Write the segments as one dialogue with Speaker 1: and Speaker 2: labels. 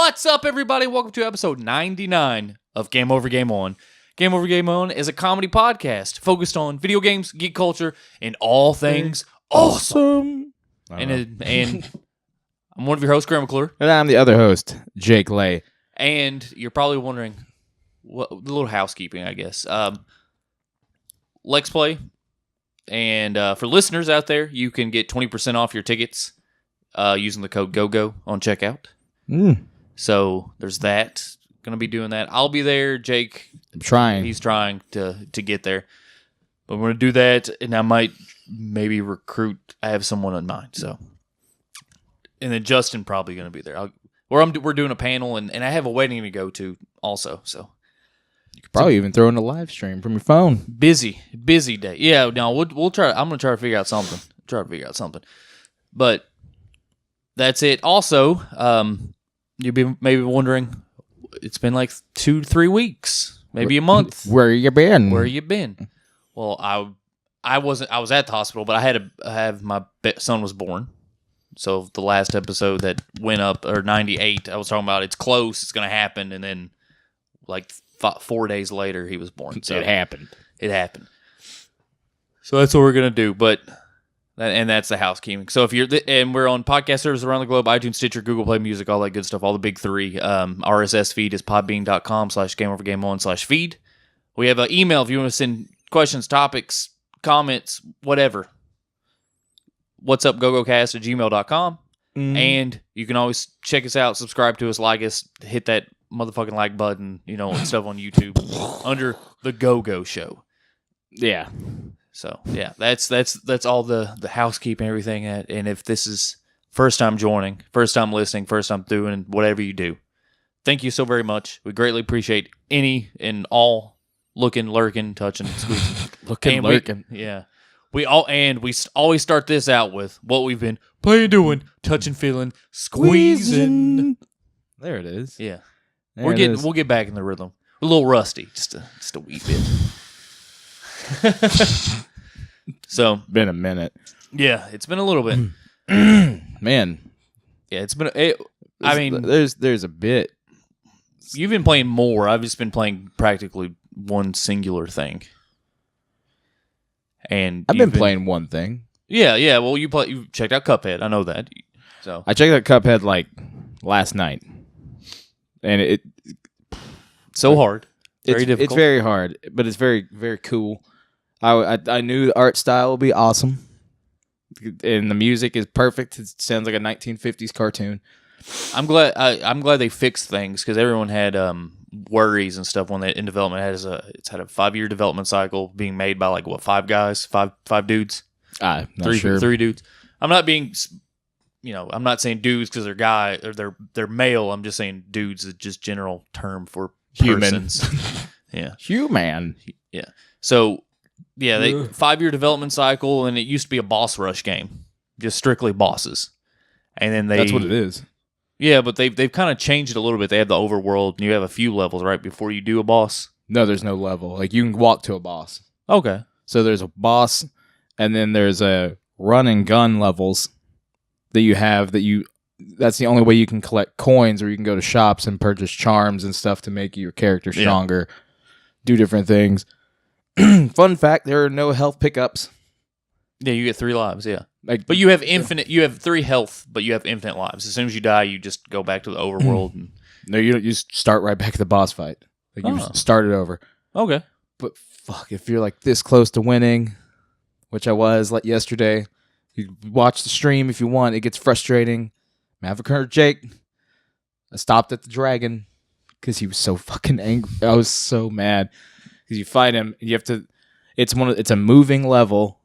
Speaker 1: What's up, everybody? Welcome to episode 99 of Game Over Game On. Game Over Game On is a comedy podcast focused on video games, geek culture, and all things awesome. And I'm one of your hosts, Graham McClure.
Speaker 2: And I'm the other host, Jake Lay.
Speaker 1: And you're probably wondering, what a little housekeeping, I guess. Let's Play. And for listeners out there, you can get 20% off your tickets using the code GOGO on checkout. So there's that. Going to be doing that. I'll be there. Jake,
Speaker 2: I'm trying.
Speaker 1: He's trying to get there. But we're going to do that, and I might maybe recruit. I have someone in mind. So, and then Justin probably going to be there. We're doing a panel, and I have a wedding to go to also. So
Speaker 2: you could probably even throw in a live stream from your phone.
Speaker 1: Busy day. Yeah, no, we'll try. I'm going to try to figure out something. But that's it. Also, you'll be maybe wondering, it's been like 2 to 3 weeks, maybe a month.
Speaker 2: Where you been?
Speaker 1: Well, I was at the hospital, but I have my son was born. So the last episode that went up, or 98, I was talking about it's close, it's going to happen, and then like 4 days later he was born. So
Speaker 2: it happened.
Speaker 1: So that's what we're going to do, and that's the housekeeping. So if and we're on podcast services around the globe, iTunes, Stitcher, Google Play Music, all that good stuff, all the big three. RSS feed is podbean.com/gameovergameon/feed. We have an email if you want to send questions, topics, comments, whatever. whatsupgogocast@gmail.com. And you can always check us out, subscribe to us, like us, hit that motherfucking like button, and stuff on YouTube under the Go-Go Show.
Speaker 2: Yeah.
Speaker 1: So yeah, that's all the housekeeping, everything. And if this is first time joining, first time listening, first time doing whatever you do, thank you so very much. We greatly appreciate any and all looking, lurking, touching, squeezing,
Speaker 2: lurking.
Speaker 1: We always start this out with what we've been playing, doing, touching, feeling, squeezing.
Speaker 2: There it is.
Speaker 1: Yeah,
Speaker 2: There
Speaker 1: we'll get back in the rhythm. We're a little rusty, just a wee bit. So
Speaker 2: Been a minute.
Speaker 1: Yeah, it's been a little bit.
Speaker 2: Man.
Speaker 1: Yeah, it's been.
Speaker 2: There's a bit.
Speaker 1: You've been playing more. I've just been playing practically one singular thing. And
Speaker 2: I've been playing one thing.
Speaker 1: Yeah. Well, you checked out CupHead. I know that. So
Speaker 2: I checked out CupHead like last night, and it's
Speaker 1: so hard. Very difficult.
Speaker 2: It's very hard, but it's very, very cool. I knew the art style would be awesome, and the music is perfect. It sounds like a 1950s cartoon.
Speaker 1: I'm glad they fixed things, because everyone had worries and stuff when they in development. It's had a 5-year development cycle, being made by like five guys, five dudes, three dudes. I'm not being, I'm not saying dudes because they're guy or they're male. I'm just saying dudes is just general term for persons. Yeah,
Speaker 2: human.
Speaker 1: Yeah. So yeah, 5-year development cycle, and it used to be a boss rush game, just strictly bosses, and then
Speaker 2: that's what it is.
Speaker 1: Yeah, but they've kind of changed it a little bit. They have the overworld, and you have a few levels right before you do a boss.
Speaker 2: No, there's no level. Like, you can walk to a boss.
Speaker 1: Okay.
Speaker 2: So there's a boss, and then there's a run and gun levels that you have that's the only way you can collect coins, or you can go to shops and purchase charms and stuff to make your character stronger, do different things. Fun fact, there are no health pickups.
Speaker 1: Yeah, you get 3 lives, yeah. But you have you have 3 health, but you have infinite lives. As soon as you die, you just go back to the overworld.
Speaker 2: No, you don't. You just start right back at the boss fight. Like, you started over.
Speaker 1: Okay.
Speaker 2: But fuck, if you're like this close to winning, which I was like yesterday, you watch the stream if you want. It gets frustrating. Maverick or Jake, I stopped at the dragon because he was so fucking angry. I was so mad because you fight him and you have to. It's a moving level.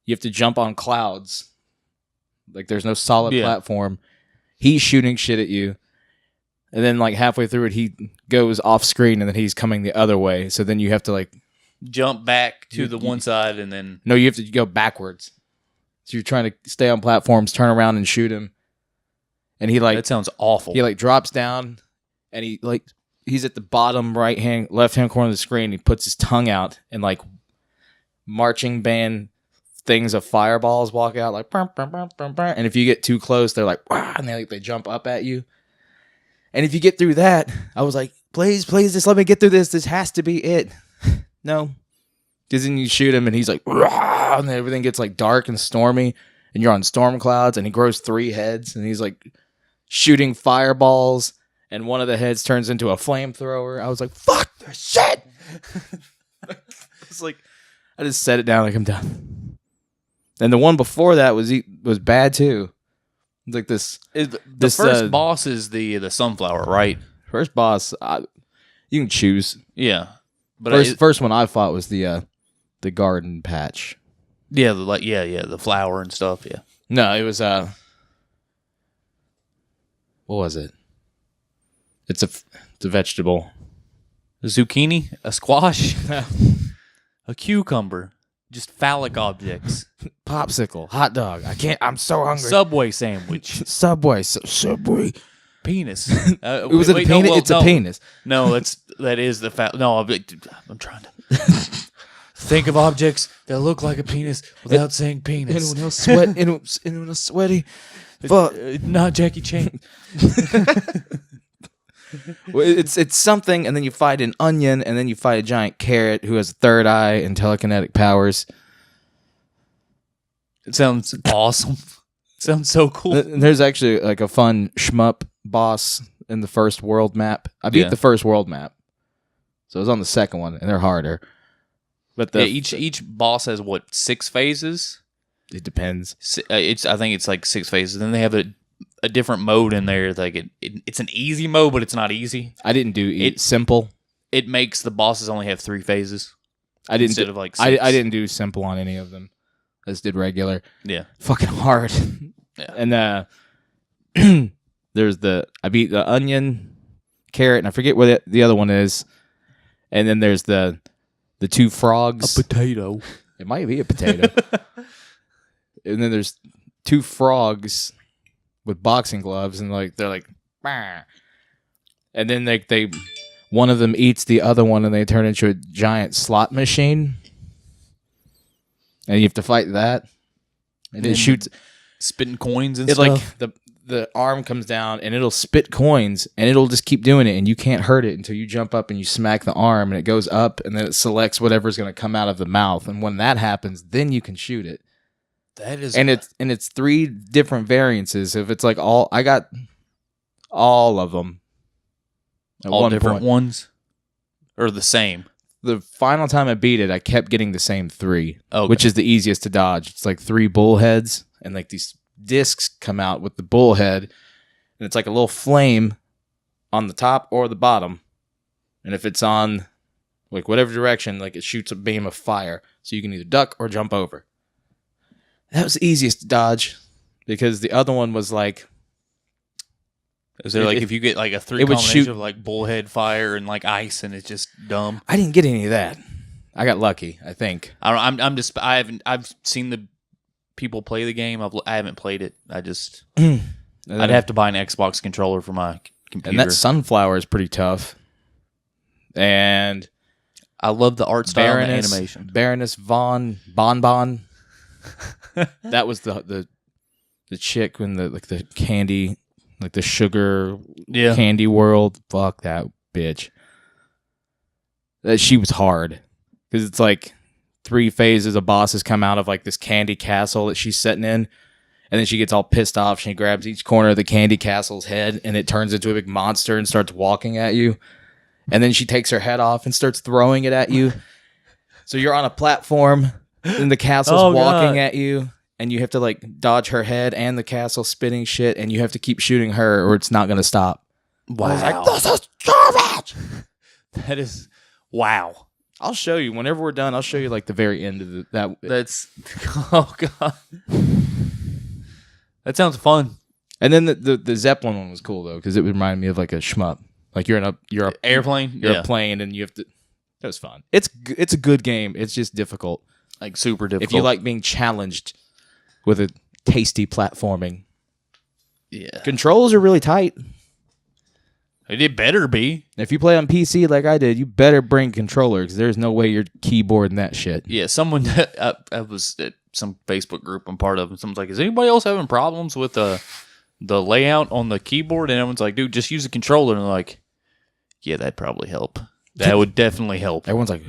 Speaker 2: You have to jump on clouds. Like, there's no solid platform. He's shooting shit at you. And then, like, halfway through it, he goes off screen, and then he's coming the other way. So then you have to, like,
Speaker 1: jump back to the one side, and then...
Speaker 2: No, you have to go backwards. So you're trying to stay on platforms, turn around, and shoot him. And he, like...
Speaker 1: That sounds awful.
Speaker 2: He, like, drops down, and he's at the bottom left-hand corner of the screen. He puts his tongue out, and, like, marching band... things of fireballs walk out, like, and if you get too close, they're like, and they jump up at you, And if you get through that, I was like, please, just let me get through this. This has to be it. No. Because then you shoot him and he's like, "Rah!" And then everything gets like dark and stormy. And you're on storm clouds and he grows 3 heads. And he's like shooting fireballs. And one of the heads turns into a flamethrower. I was like, fuck this shit. It's like, I just set it down like I'm done. And the one before that was bad too. It's like this.
Speaker 1: The first boss is the sunflower, right?
Speaker 2: First boss, you can choose.
Speaker 1: Yeah, but
Speaker 2: first one I fought was the garden patch.
Speaker 1: Yeah, the flower and stuff. Yeah.
Speaker 2: No, it was what was it? It's a vegetable.
Speaker 1: A zucchini, a squash, a cucumber, just phallic objects.
Speaker 2: Popsicle, hot dog. I'm so hungry.
Speaker 1: Subway sandwich.
Speaker 2: Subway.
Speaker 1: Penis.
Speaker 2: Was it a penis? It's a penis.
Speaker 1: No, that is the fat. No, I'm trying to think of objects that look like a penis without saying penis.
Speaker 2: Anyone else sweaty? Fuck.
Speaker 1: Not Jackie Chan.
Speaker 2: Well, it's something, and then you fight an onion, and then you fight a giant carrot who has a third eye and telekinetic powers.
Speaker 1: It sounds awesome. It sounds so cool.
Speaker 2: There's actually like a fun shmup boss in the first world map. I beat the first world map, so I was on the second one, and they're harder. But
Speaker 1: each boss has 6 phases?
Speaker 2: It depends.
Speaker 1: I think it's like 6 phases. Then they have a different mode in there. Like it's an easy mode, but it's not easy.
Speaker 2: I didn't do simple.
Speaker 1: It makes the bosses only have 3 phases.
Speaker 2: I didn't
Speaker 1: instead of like 6.
Speaker 2: I didn't do simple on any of them. I just did regular.
Speaker 1: Yeah,
Speaker 2: fucking hard.
Speaker 1: Yeah.
Speaker 2: And I beat the onion, carrot, and I forget what the other one is. And then there's the 2 frogs.
Speaker 1: A potato.
Speaker 2: It might be a potato. And then there's 2 frogs with boxing gloves, and they're like, bah. And then they one of them eats the other one, and they turn into a giant slot machine, and you have to fight that. And it shoots,
Speaker 1: spitting coins and stuff.
Speaker 2: Like the arm comes down, and it'll spit coins, and it'll just keep doing it, and you can't hurt it until you jump up and you smack the arm, and it goes up, and then it selects whatever's going to come out of the mouth, and when that happens, then you can shoot it.
Speaker 1: That is,
Speaker 2: and it's 3 different variances. If it's like I got all of them. At
Speaker 1: all
Speaker 2: one
Speaker 1: different
Speaker 2: point.
Speaker 1: Ones, or the same.
Speaker 2: The final time I beat it, I kept getting the same 3,
Speaker 1: okay.
Speaker 2: Which is the easiest to dodge. It's like 3 bullheads, and like these discs come out with the bullhead, and it's like a little flame on the top or the bottom. And if it's on like whatever direction, like it shoots a beam of fire, so you can either duck or jump over. That was the easiest to dodge, because the other one was like...
Speaker 1: Is there if you get like a 3 combination of like bullhead fire and like ice, and it's just dumb?
Speaker 2: I didn't get any of that. I got lucky, I think.
Speaker 1: I've seen the people play the game. I haven't played it. I'd have to buy an Xbox controller for my computer.
Speaker 2: And that sunflower is pretty tough. And
Speaker 1: I love the art style and the animation.
Speaker 2: Baroness Bonbon. That was the chick in the candy, like the sugar candy world. Fuck that bitch. She was hard, because it's like 3 phases of bosses come out of like this candy castle that she's sitting in, and then she gets all pissed off. She grabs each corner of the candy castle's head, and it turns into a big monster and starts walking at you. And then she takes her head off and starts throwing it at you. So you're on a platform, and the castle's walking at you, and you have to like dodge her head and the castle spitting shit, and you have to keep shooting her, or it's not going to stop.
Speaker 1: Wow.
Speaker 2: I was like, this is garbage!
Speaker 1: That is... Wow.
Speaker 2: I'll show you. Whenever we're done, I'll show you like the very end of that.
Speaker 1: That's... Oh, God. That sounds fun.
Speaker 2: And then the Zeppelin one was cool, though, because it reminded me of like a shmup. Like you're a
Speaker 1: airplane?
Speaker 2: You're a plane, and you have to... That was fun. It's a good game. It's just difficult.
Speaker 1: Like super difficult.
Speaker 2: If you like being challenged with a tasty platforming.
Speaker 1: Yeah.
Speaker 2: Controls are really tight.
Speaker 1: It better be.
Speaker 2: If you play on PC like I did, you better bring a controller, because there's no way you're keyboarding that shit.
Speaker 1: Yeah, someone... I was at some Facebook group I'm part of, and someone's like, is anybody else having problems with the layout on the keyboard, and everyone's like, dude, just use a controller. And they're like, yeah, that'd probably help. That would definitely help.
Speaker 2: Everyone's like,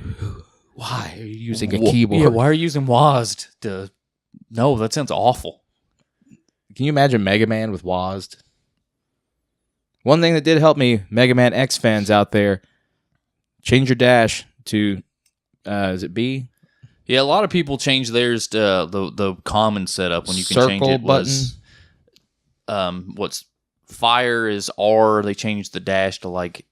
Speaker 2: why are you using a keyboard?
Speaker 1: Yeah, why are you using WASD? No, that sounds awful.
Speaker 2: Can you imagine Mega Man with WASD? One thing that did help me, Mega Man X fans out there, change your dash to, is it B?
Speaker 1: Yeah, a lot of people change theirs to the common setup when you can change it.
Speaker 2: Button.
Speaker 1: What's fire is R. They changed the dash to like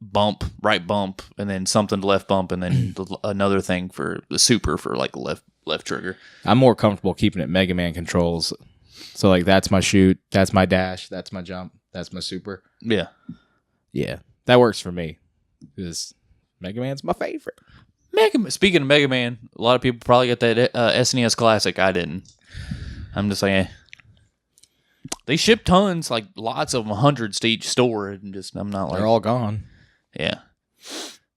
Speaker 1: bump, right bump, and then something to left bump, and then another thing for the super for like left trigger.
Speaker 2: I'm more comfortable keeping it Mega Man controls. So like that's my shoot, that's my dash, that's my jump, that's my super.
Speaker 1: Yeah.
Speaker 2: Yeah. That works for me. Because Mega Man's my favorite.
Speaker 1: Speaking of Mega Man, a lot of people probably got that SNES Classic. I didn't. I'm just saying. They ship tons, like lots of them, hundreds to each store, and just I'm not like
Speaker 2: they're all gone.
Speaker 1: Yeah,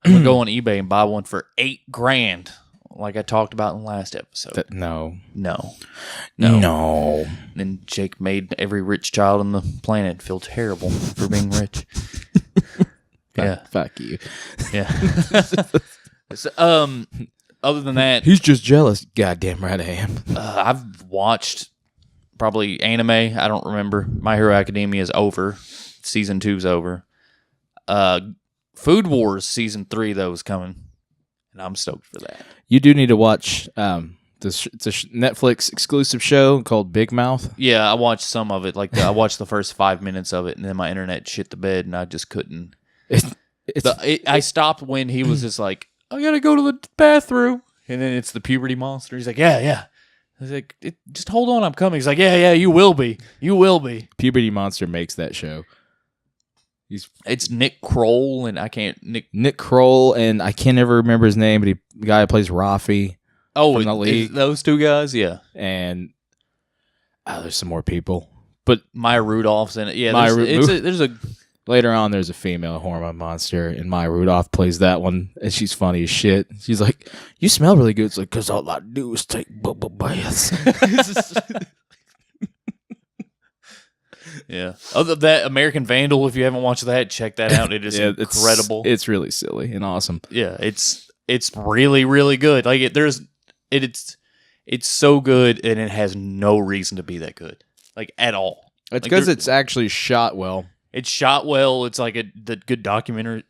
Speaker 1: I'm gonna go on eBay and buy one for $8,000, like I talked about in the last episode.
Speaker 2: No.
Speaker 1: And then Jake made every rich child on the planet feel terrible for being rich. Yeah,
Speaker 2: fuck you.
Speaker 1: Yeah. So, other than that,
Speaker 2: he's just jealous. Goddamn right I am.
Speaker 1: I've watched probably anime. I don't remember. My Hero Academia is over. Season 2's over. Food Wars Season 3 though is coming, and I'm stoked for that.
Speaker 2: You do need to watch. It's a Netflix exclusive show called Big Mouth.
Speaker 1: Yeah, I watched some of it. Like I watched the first 5 minutes of it, and then my internet shit the bed, and I just couldn't. I stopped when he was just like, I gotta go to the bathroom. And then it's the puberty monster. He's like, yeah. I was like, just hold on, I'm coming. He's like, yeah, you will be.
Speaker 2: Puberty monster makes that show.
Speaker 1: It's Nick Kroll, and
Speaker 2: Nick Kroll, and I can't ever remember his name, but the guy who plays Rafi.
Speaker 1: Oh, from the league. Those two guys, yeah.
Speaker 2: And there's some more people, but
Speaker 1: Maya Rudolph's in it. Yeah, there's a
Speaker 2: later on, there's a female hormone monster, and Maya Rudolph plays that one, and she's funny as shit. She's like, you smell really good. It's like, because all I do is take bubble baths.
Speaker 1: Yeah. Other than that, American Vandal, if you haven't watched that, check that out. It is incredible.
Speaker 2: It's really silly and awesome.
Speaker 1: Yeah, it's really, really good. Like it's so good, and it has no reason to be that good, like at all.
Speaker 2: It's because it's actually shot well.
Speaker 1: It's shot well. It's like the good documentary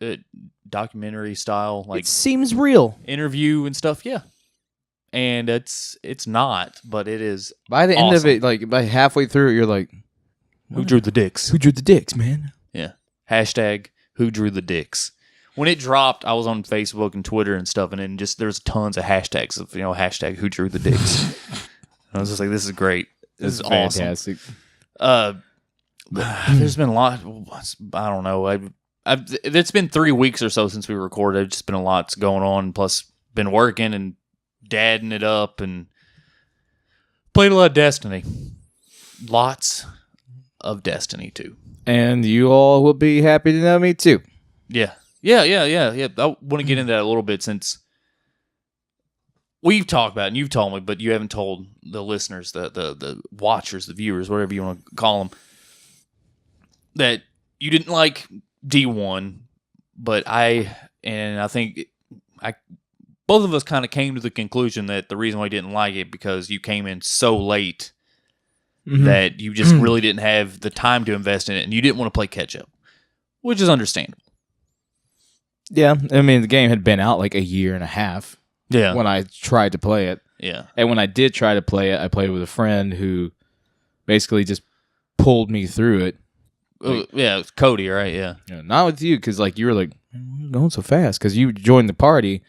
Speaker 1: style. Like
Speaker 2: it seems real.
Speaker 1: Interview and stuff. Yeah, and it's not, but it is.
Speaker 2: By the end of it, like by halfway through, you're like,
Speaker 1: who drew the dicks?
Speaker 2: Who drew the dicks, man?
Speaker 1: Yeah. Hashtag who drew the dicks. When it dropped, I was on Facebook and Twitter and stuff, and then just there's tons of hashtags of hashtag who drew the dicks. I was just like, this is great. This is awesome.
Speaker 2: Fantastic.
Speaker 1: There's been a lot. I don't know. It's been 3 weeks or so since we recorded. It's just been a lot going on. Plus, been working and dadding it up and played a lot of Destiny. Lots of Destiny too.
Speaker 2: And you all will be happy to know me too.
Speaker 1: Yeah. I want to get into that a little bit since we've talked about it and you've told me, but you haven't told the listeners, the watchers, the viewers, whatever you want to call them, that you didn't like D1, but I think both of us kind of came to the conclusion that the reason why I didn't like it because you came in so late that you just really didn't have the time to invest in it, and you didn't want to play catch up, which is understandable.
Speaker 2: Yeah, I mean the game had been out like a year and a half.
Speaker 1: Yeah,
Speaker 2: when I tried to play it.
Speaker 1: Yeah,
Speaker 2: and when I did try to play it, I played with a friend who basically just pulled me through it.
Speaker 1: Like, yeah, it's Cody, right? Yeah,
Speaker 2: not with you because like you were like going so fast because you joined the party.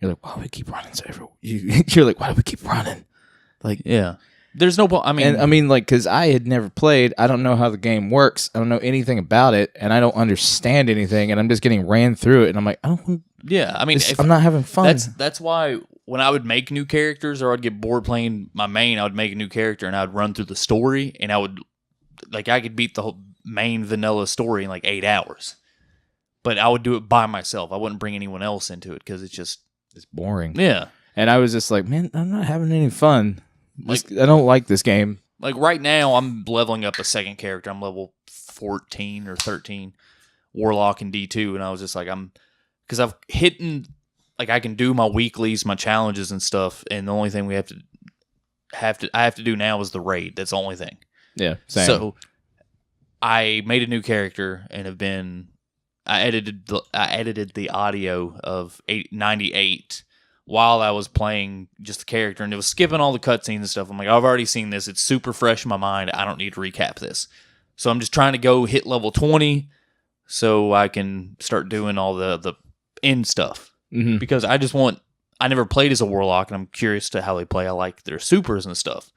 Speaker 2: You're like, why do we keep running so everywhere? You're like, why do we keep running? Like,
Speaker 1: yeah. There's no point. I
Speaker 2: mean, like, because I had never played. I don't know how the game works. I don't know anything about it, and I don't understand anything. And I'm just getting ran through it, and I'm like, I don't.
Speaker 1: Yeah, I mean,
Speaker 2: I'm not having fun.
Speaker 1: That's why when I would make new characters, or I'd get bored playing my main, I would make a new character, and I would run through the story, and I could beat the whole main vanilla story in like 8 hours. But I would do it by myself. I wouldn't bring anyone else into it because it's boring. Yeah,
Speaker 2: and I was just like, man, I'm not having any fun. I don't like this game.
Speaker 1: Like right now, I'm leveling up a second character. I'm level 14 or 13, Warlock and D2, and I was just like, because I've hit, like I can do my weeklies, my challenges and stuff, and the only thing I have to do now is the raid. That's the only thing.
Speaker 2: Yeah, same.
Speaker 1: So I made a new character and I edited the audio of 98 while I was playing just the character, and it was skipping all the cutscenes and stuff. I'm like, I've already seen this. It's super fresh in my mind. I don't need to recap this. So I'm just trying to go hit level 20 so I can start doing all the end stuff.
Speaker 2: Mm-hmm.
Speaker 1: Because I never played as a Warlock, and I'm curious to how they play. I like their supers and stuff.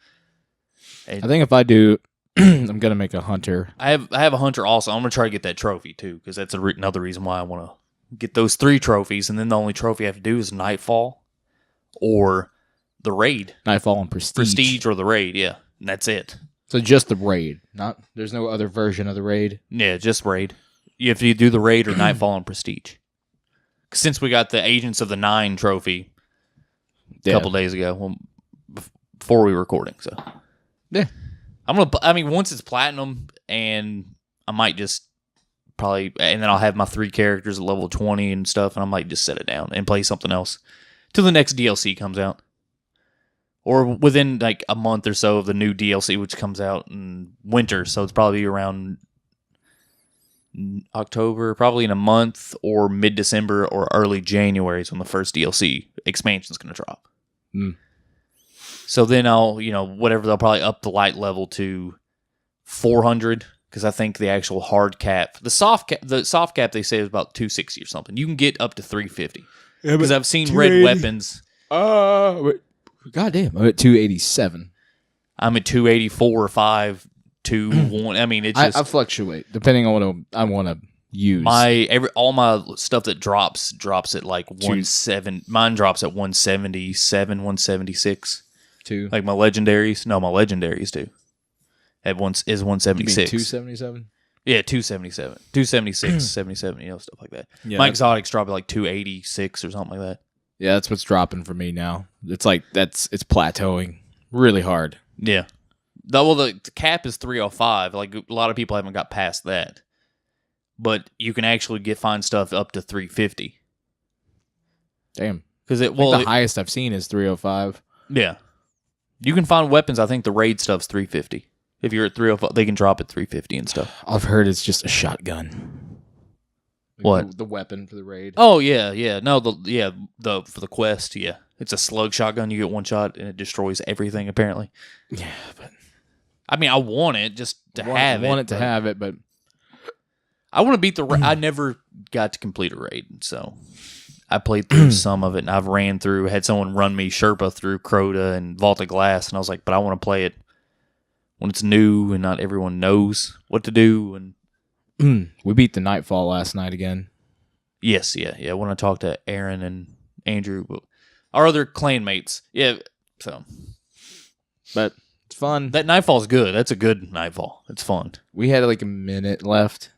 Speaker 1: And
Speaker 2: I think if I do, I'm going to make a hunter.
Speaker 1: I have a hunter also. I'm going to try to get that trophy too, because that's another reason why I want to get those 3 trophies, and then the only trophy I have to do is Nightfall or the raid.
Speaker 2: Nightfall and Prestige.
Speaker 1: Prestige or the raid, yeah. And that's it.
Speaker 2: So just the raid. There's no other version of the raid?
Speaker 1: Yeah, just raid. You have to do the raid or Nightfall and Prestige. Since we got the Agents of the Nine trophy a couple days ago, before we were recording, so
Speaker 2: yeah,
Speaker 1: once it's platinum, and I might just probably, and then I'll have my 3 characters at level 20 and stuff, and I might just set it down and play something else till the next DLC comes out, or within like a month or so of the new DLC, which comes out in winter, so it's probably around October, probably in a month, or mid-December or early January is when the first DLC expansion is going to drop. So then I'll, whatever, they'll probably up the light level to 400, because I think the actual hard cap, the soft cap they say is about 260 or something. You can get up to 350. Because I've seen red weapons.
Speaker 2: God damn, I'm at 287.
Speaker 1: I'm at 284 or 5. 2-1. I mean, it's just
Speaker 2: I fluctuate depending on what I want to use.
Speaker 1: All my stuff that drops at like 170. Mine drops at 177, 176.
Speaker 2: Two.
Speaker 1: Like my legendaries. No, my legendaries do. At once is 176.
Speaker 2: 277.
Speaker 1: Yeah, 277, 276, 77. Stuff like that.
Speaker 2: Yeah,
Speaker 1: my exotics drop at like 286 or something like that.
Speaker 2: Yeah, that's what's dropping for me now. It's like it's plateauing really hard.
Speaker 1: Yeah. The cap is 305. Like a lot of people haven't got past that, but you can actually find stuff up to 350.
Speaker 2: Damn,
Speaker 1: because the
Speaker 2: highest I've seen is 305.
Speaker 1: Yeah, you can find weapons. I think the raid stuff's 350. If you're at 305, they can drop at 350 and stuff.
Speaker 2: I've heard it's just a shotgun.
Speaker 1: What
Speaker 2: the weapon for the raid?
Speaker 1: Oh yeah. No, for the quest, yeah, it's a slug shotgun. You get one shot and it destroys everything. Apparently.
Speaker 2: Yeah, but.
Speaker 1: I mean, I want it just to have it.
Speaker 2: I want it to have it, but
Speaker 1: I want to beat the raid. I never got to complete a raid, so I played through some of it, and I've had someone run me Sherpa through Crota and Vault of Glass, and I was like, but I want to play it when it's new and not everyone knows what to do. And
Speaker 2: we beat the Nightfall last night again.
Speaker 1: Yes, yeah. When I talked to Aaron and Andrew, our other clanmates, yeah. So,
Speaker 2: but. It's fun.
Speaker 1: That Nightfall's good. That's a good Nightfall. It's fun.
Speaker 2: We had like a minute left.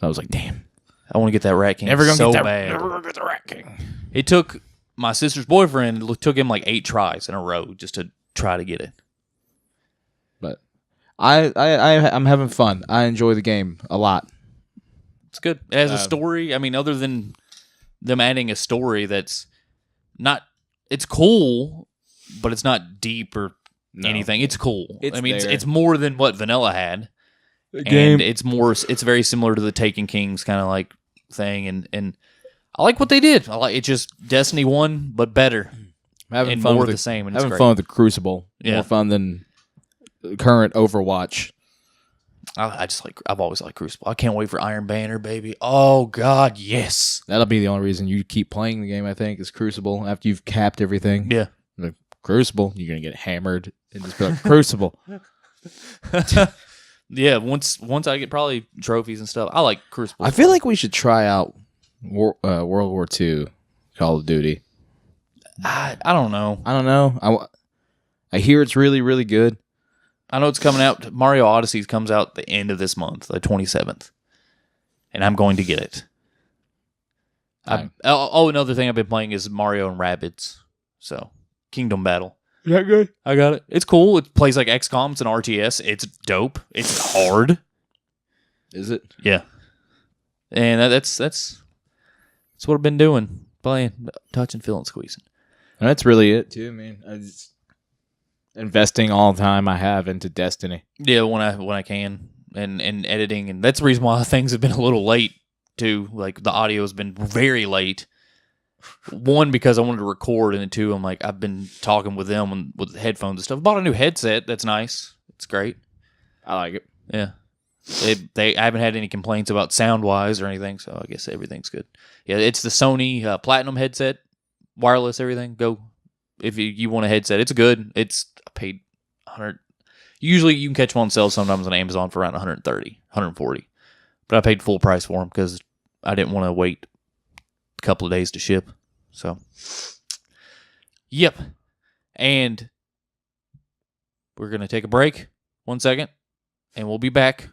Speaker 2: I was like, damn.
Speaker 1: I want to get that Rat King bad.
Speaker 2: Never gonna get the Rat King.
Speaker 1: It took my sister's boyfriend, it took him like 8 tries in a row just to try to get it.
Speaker 2: But I'm having fun. I enjoy the game a lot.
Speaker 1: It's good. It has a story. I mean, other than them adding a story that's not... It's cool, but it's not deep or... anything. It's cool. It's more than what Vanilla had. And it's very similar to the Taken Kings kind of like thing, and I like what they did. It's just Destiny 1 but better.
Speaker 2: I'm having fun with
Speaker 1: the same, and
Speaker 2: having
Speaker 1: it's
Speaker 2: fun with the Crucible.
Speaker 1: Yeah.
Speaker 2: More fun than current Overwatch.
Speaker 1: I've always liked Crucible. I can't wait for Iron Banner, baby. Oh god, yes.
Speaker 2: That'll be the only reason you keep playing the game, I think, is Crucible after you've capped everything.
Speaker 1: Yeah.
Speaker 2: Like, Crucible, you're gonna get hammered and just be like, Crucible.
Speaker 1: Yeah, once I get probably trophies and stuff, I like Crucible.
Speaker 2: I feel like we should try out World War II Call of Duty.
Speaker 1: I don't know.
Speaker 2: I hear it's really, really good.
Speaker 1: I know it's coming out. Mario Odyssey comes out the end of this month, the 27th, and I'm going to get it. Another thing I've been playing is Mario and Rabbids. So Kingdom Battle.
Speaker 2: Is that good?
Speaker 1: I got it. It's cool. It plays like XCOM. It's an RTS. It's dope. It's hard.
Speaker 2: Is it?
Speaker 1: Yeah. And that's what I've been doing. Playing, touching, feeling, squeezing.
Speaker 2: And that's really it, too, man. I just investing all the time I have into Destiny.
Speaker 1: Yeah, when I can. And editing. And that's the reason why things have been a little late, too. Like, the audio has been very late. One, because I wanted to record, and then two, I'm like, I've been talking with them with headphones and stuff. Bought a new headset. That's nice. It's great.
Speaker 2: I like it.
Speaker 1: Yeah. I haven't had any complaints about sound-wise or anything, so I guess everything's good. Yeah, it's the Sony Platinum headset, wireless, everything. Go if you want a headset. It's good. I paid $100. Usually you can catch them on sale sometimes on Amazon for around $130, $140. But I paid full price for them because I didn't want to wait a couple of days to ship. So, yep. And we're going to take a break 1 second, and we'll be back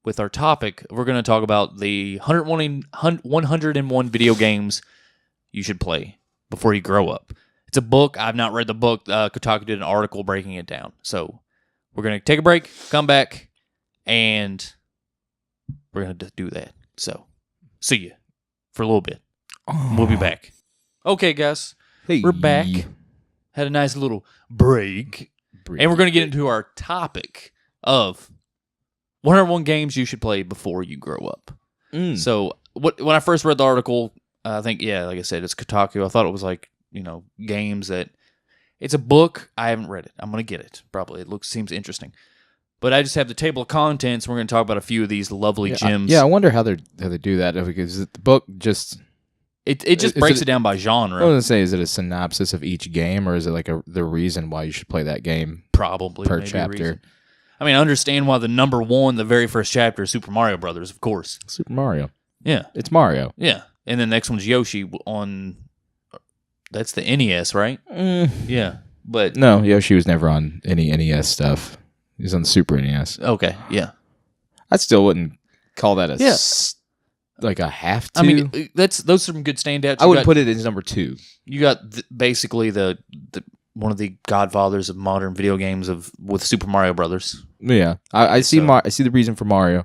Speaker 1: with our topic. We're going to talk about the 101 video games you should play before you grow up. It's a book. I've not read the book. Kotaku did an article breaking it down. So we're going to take a break, come back, and we're going to do that. So see you for a little bit. We'll be back. Okay, guys.
Speaker 2: Hey.
Speaker 1: We're back. Had a nice little break. And we're going to get into our topic of 101 games you should play before you grow up. So when I first read the article, I think, like I said, it's Kotaku. I thought it was like, games that... It's a book. I haven't read it. I'm going to get it, probably. It seems interesting. But I just have the table of contents. We're going to talk about a few of these lovely gems.
Speaker 2: I wonder how they do that. Because the book just...
Speaker 1: It just breaks it down by genre.
Speaker 2: I was going to say, is it a synopsis of each game, or is it like the reason why you should play that game?
Speaker 1: Probably.
Speaker 2: Per chapter.
Speaker 1: I mean, I understand why the number one, the very first chapter is Super Mario Brothers, of course.
Speaker 2: Super Mario.
Speaker 1: Yeah.
Speaker 2: It's Mario.
Speaker 1: Yeah. And then the next one's Yoshi on... That's the NES, right? Yeah. But...
Speaker 2: No, Yoshi was never on any NES stuff. He was on the Super NES.
Speaker 1: Okay, yeah.
Speaker 2: I still wouldn't call that like a have to.
Speaker 1: I mean, those are some good standouts.
Speaker 2: I would put it as number 2.
Speaker 1: You got basically the one of the godfathers of modern video games with Super Mario Brothers.
Speaker 2: Yeah, I see. I see the reason for Mario.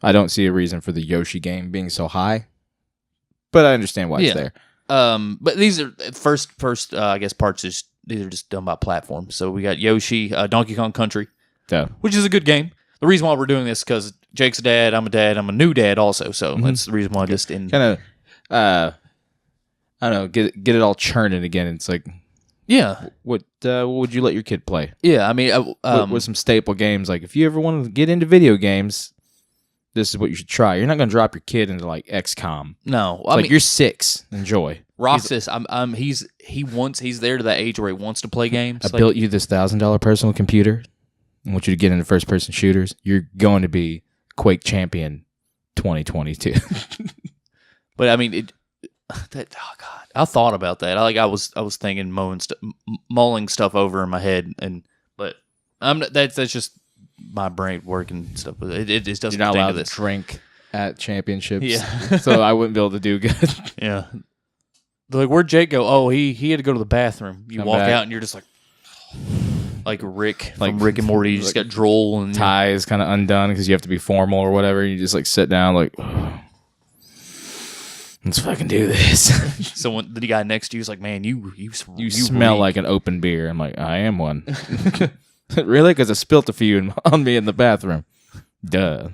Speaker 2: I don't see a reason for the Yoshi game being so high, but I understand why it's there.
Speaker 1: But these are first. I guess parts these are just done by platform. So we got Yoshi, Donkey Kong Country, which is a good game. The reason why we're doing this is because Jake's a dad, I'm a new dad also, so that's the reason why I just didn't...
Speaker 2: Kind of, I don't know, get it all churning again. It's like...
Speaker 1: Yeah.
Speaker 2: What would you let your kid play?
Speaker 1: Yeah, I mean...
Speaker 2: with some staple games, like if you ever want to get into video games, this is what you should try. You're not going to drop your kid into like XCOM.
Speaker 1: No.
Speaker 2: I mean, you're 6. Enjoy.
Speaker 1: Roxas, he's there to that age where he wants to play games.
Speaker 2: I built you this $1,000 personal computer. I want you to get into first-person shooters. You're going to be Quake Champion 2022.
Speaker 1: But I mean, oh God, I thought about that. I was thinking, mulling stuff over in my head, but that's just my brain working stuff. It just doesn't.
Speaker 2: You're not allowed
Speaker 1: to
Speaker 2: drink at championships.
Speaker 1: Yeah,
Speaker 2: so I wouldn't be able to do good.
Speaker 1: Yeah. They're like, where'd Jake go? Oh, he had to go to the bathroom. You walk out and you're just like Rick from Rick and Morty. You just got drool and
Speaker 2: tie is kind of undone because you have to be formal or whatever. You just like sit down like, let's fucking do this.
Speaker 1: So when the guy next to you is like, man, you
Speaker 2: smell like an open beer. I'm like, I am one. Really? Because I spilt a few on me in the bathroom. Duh.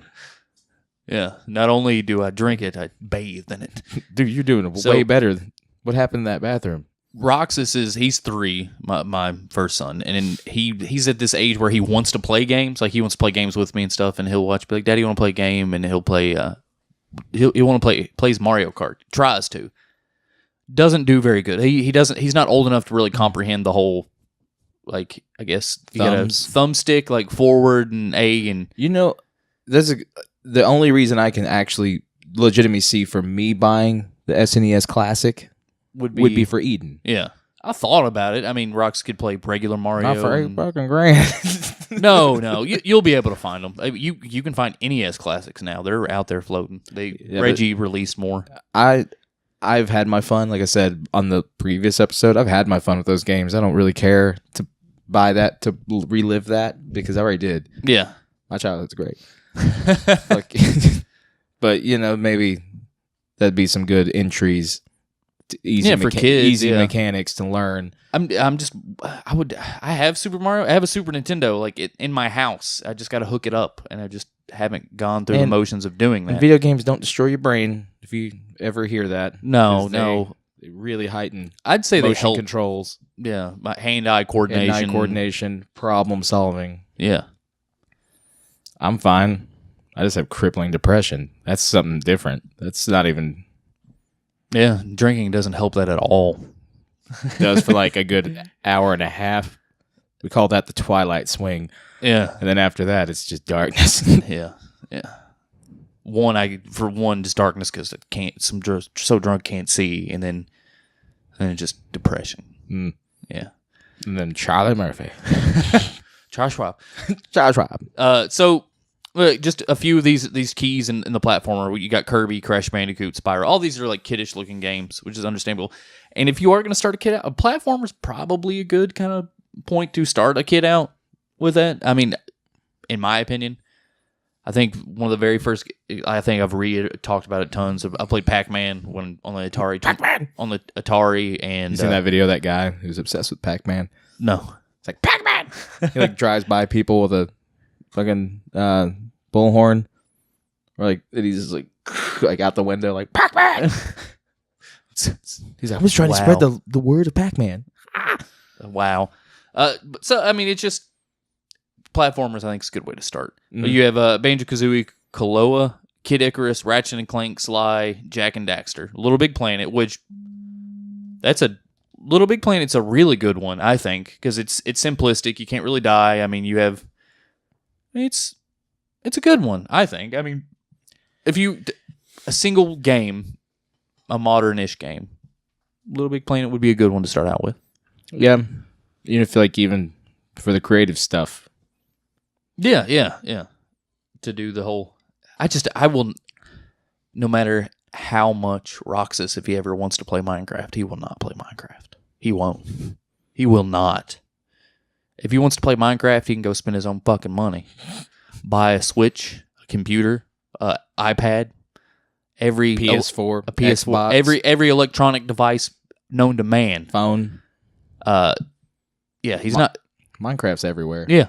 Speaker 1: Yeah. Not only do I drink it, I bathe in it.
Speaker 2: Dude, you're doing way better. What happened in that bathroom?
Speaker 1: Roxas he's 3, my first son, and he's at this age where he wants to play games. Like he wants to play games with me and stuff, and he'll watch, be like, Daddy, you want to play a game? And he'll play. He'll want to plays Mario Kart. Tries to. Doesn't do very good. He doesn't. He's not old enough to really comprehend the whole. Like I guess you got a thumbstick like forward and A and
Speaker 2: the only reason I can actually legitimately see for me buying the SNES Classic would be for Eden.
Speaker 1: Yeah. I thought about it. I mean, Rox could play regular Mario.
Speaker 2: Not for fucking grand.
Speaker 1: No. You'll be able to find them. You can find NES Classics now. They're out there floating. Reggie released more.
Speaker 2: I I've had my fun. Like I said on the previous episode, I've had my fun with those games. I don't really care to buy that, to relive that, because I already did.
Speaker 1: Yeah.
Speaker 2: My childhood's great. Like, but, maybe that'd be some good entries. Easy
Speaker 1: for kids.
Speaker 2: Easy mechanics to learn.
Speaker 1: I have Super Mario. I have a Super Nintendo like in my house. I just got to hook it up, and I just haven't gone through the motions of doing that.
Speaker 2: And video games don't destroy your brain, if you ever hear that.
Speaker 1: No.
Speaker 2: They really heighten.
Speaker 1: I'd say
Speaker 2: motion
Speaker 1: they help
Speaker 2: controls.
Speaker 1: Yeah, my hand-eye coordination.
Speaker 2: Problem solving.
Speaker 1: Yeah.
Speaker 2: I'm fine. I just have crippling depression. That's something different. That's not even...
Speaker 1: Yeah, drinking doesn't help that at all.
Speaker 2: It does for like a good hour and a half. We call that the twilight swing.
Speaker 1: Yeah.
Speaker 2: And then after that, it's just darkness.
Speaker 1: Yeah. Just darkness because it can't. So drunk can't see, and then just depression.
Speaker 2: Mm.
Speaker 1: Yeah.
Speaker 2: And then Charlie Murphy.
Speaker 1: Charles Schwab.
Speaker 2: So
Speaker 1: just a few of these keys in the platformer. You got Kirby, Crash Bandicoot, Spyro. All these are like kiddish looking games, which is understandable. And if you are going to start a kid out, a platformer is probably a good kind of point to start a kid out with that. I mean, in my opinion, I think one of the very first. I think I've talked about it tons. I played Pac-Man on the Atari.
Speaker 2: Pac-Man
Speaker 1: on the Atari, and
Speaker 2: you seen that video of that guy who's obsessed with Pac-Man?
Speaker 1: No,
Speaker 2: it's like Pac-Man. He like drives by people with a fucking bullhorn, or like he's just like out the window like Pac-Man. He's like, I was trying to spread the word of Pac-Man.
Speaker 1: Wow. So I mean, it's just platformers. I think is a good way to start.
Speaker 2: Mm-hmm.
Speaker 1: You have Banjo-Kazooie, Klonoa, Kid Icarus, Ratchet and Clank, Sly, Jack and Daxter, LittleBigPlanet. Which that's a LittleBigPlanet's a really good one, I think, because it's simplistic. You can't really die. I mean, you have it's a good one, I think. I mean, if a single game, a modern-ish game, LittleBigPlanet would be a good one to start out with.
Speaker 2: Yeah, feel like even for the creative stuff.
Speaker 1: Yeah. To do the whole, I will. No matter how much Roxas, if he ever wants to play Minecraft, he will not play Minecraft. He won't. He will not. If he wants to play Minecraft, he can go spend his own fucking money. Buy a Switch, a computer, iPad, every
Speaker 2: PS4,
Speaker 1: a PS4,
Speaker 2: Xbox,
Speaker 1: every electronic device known to man.
Speaker 2: Phone.
Speaker 1: Yeah, he's not.
Speaker 2: Minecraft's everywhere.
Speaker 1: Yeah,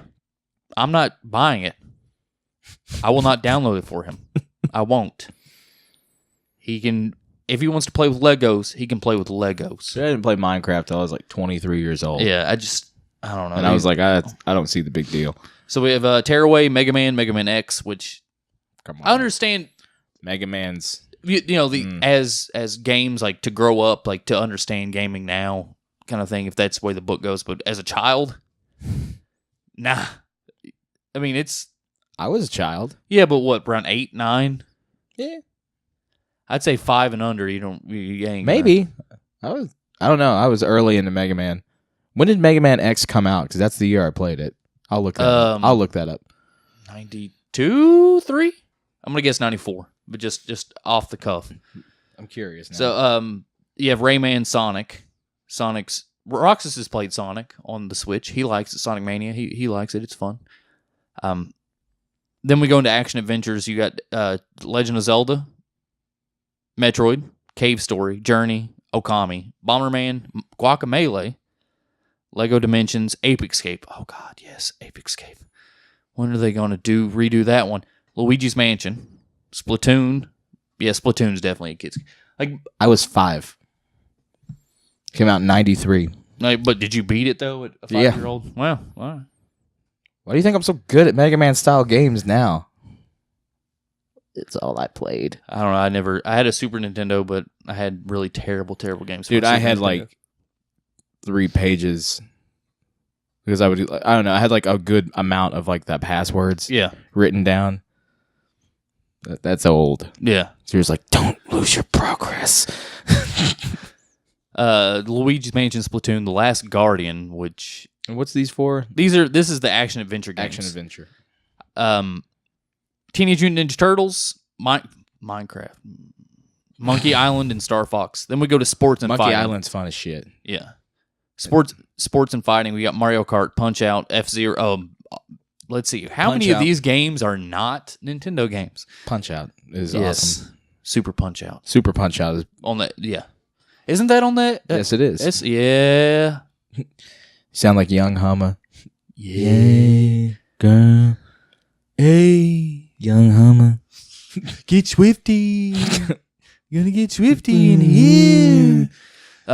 Speaker 1: I'm not buying it. I will not download it for him. I won't. He can, if he wants to play with Legos, he can play with Legos.
Speaker 2: I didn't play Minecraft till I was like 23 years old.
Speaker 1: Yeah, I don't know.
Speaker 2: And I was like, I don't see the big deal.
Speaker 1: So we have Tearaway, Mega Man X, which
Speaker 2: Come on.
Speaker 1: I understand.
Speaker 2: Mega Man's,
Speaker 1: as games like to grow up, like to understand gaming now, kind of thing. If that's the way the book goes, but as a child, nah. I mean,
Speaker 2: I was a child.
Speaker 1: Yeah, but what, around 8, 9?
Speaker 2: Yeah,
Speaker 1: I'd say 5 and under. You ain't
Speaker 2: maybe. I don't know. I was early into Mega Man. When did Mega Man X come out? Because that's the year I played it. I'll look that up.
Speaker 1: 92, 3. I'm gonna guess 94, but just off the cuff.
Speaker 2: I'm curious now.
Speaker 1: So you have Rayman, Sonic's Roxas has played Sonic on the Switch. He likes it. Sonic Mania. He likes it. It's fun. Then we go into action adventures. You got Legend of Zelda, Metroid, Cave Story, Journey, Okami, Bomberman, Guacamelee, Lego Dimensions, Ape Escape. Oh God, yes, Ape Escape. When are they going to redo that one? Luigi's Mansion, Splatoon. Yeah, Splatoon's definitely a kid's. Like
Speaker 2: I was 5. Came out in 93.
Speaker 1: But did you beat it though at a 5-year-old? Well, all right.
Speaker 2: Why do you think I'm so good at Mega Man style games now? It's all I played.
Speaker 1: I don't know. I had a Super Nintendo, but I had really terrible games.
Speaker 2: Dude, I had like 3 pages because I don't know. I had like a good amount of like that passwords written down. That's old.
Speaker 1: Yeah.
Speaker 2: So you're just like, don't lose your progress.
Speaker 1: Luigi's Mansion, Splatoon, The Last Guardian, which...
Speaker 2: And what's these for?
Speaker 1: This is the action adventure games.
Speaker 2: Action adventure.
Speaker 1: Teenage Mutant Ninja Turtles, Minecraft. Monkey Island and Star Fox. Then we go to sports and
Speaker 2: Monkey
Speaker 1: fighting.
Speaker 2: Island's fun as shit.
Speaker 1: Yeah. Sports and fighting. We got Mario Kart, Punch-Out, F-Zero. Let's see. How many of these games are not Nintendo games?
Speaker 2: Punch-Out is awesome.
Speaker 1: Super Punch-Out.
Speaker 2: Super Punch-Out is
Speaker 1: on that. Yeah. Isn't that on that?
Speaker 2: Yes, it is.
Speaker 1: Yeah.
Speaker 2: You sound like Young Hummer.
Speaker 1: Yeah.
Speaker 2: Girl. Hey, Young Hummer.
Speaker 1: Get Swifty. You're gonna get Swifty in here.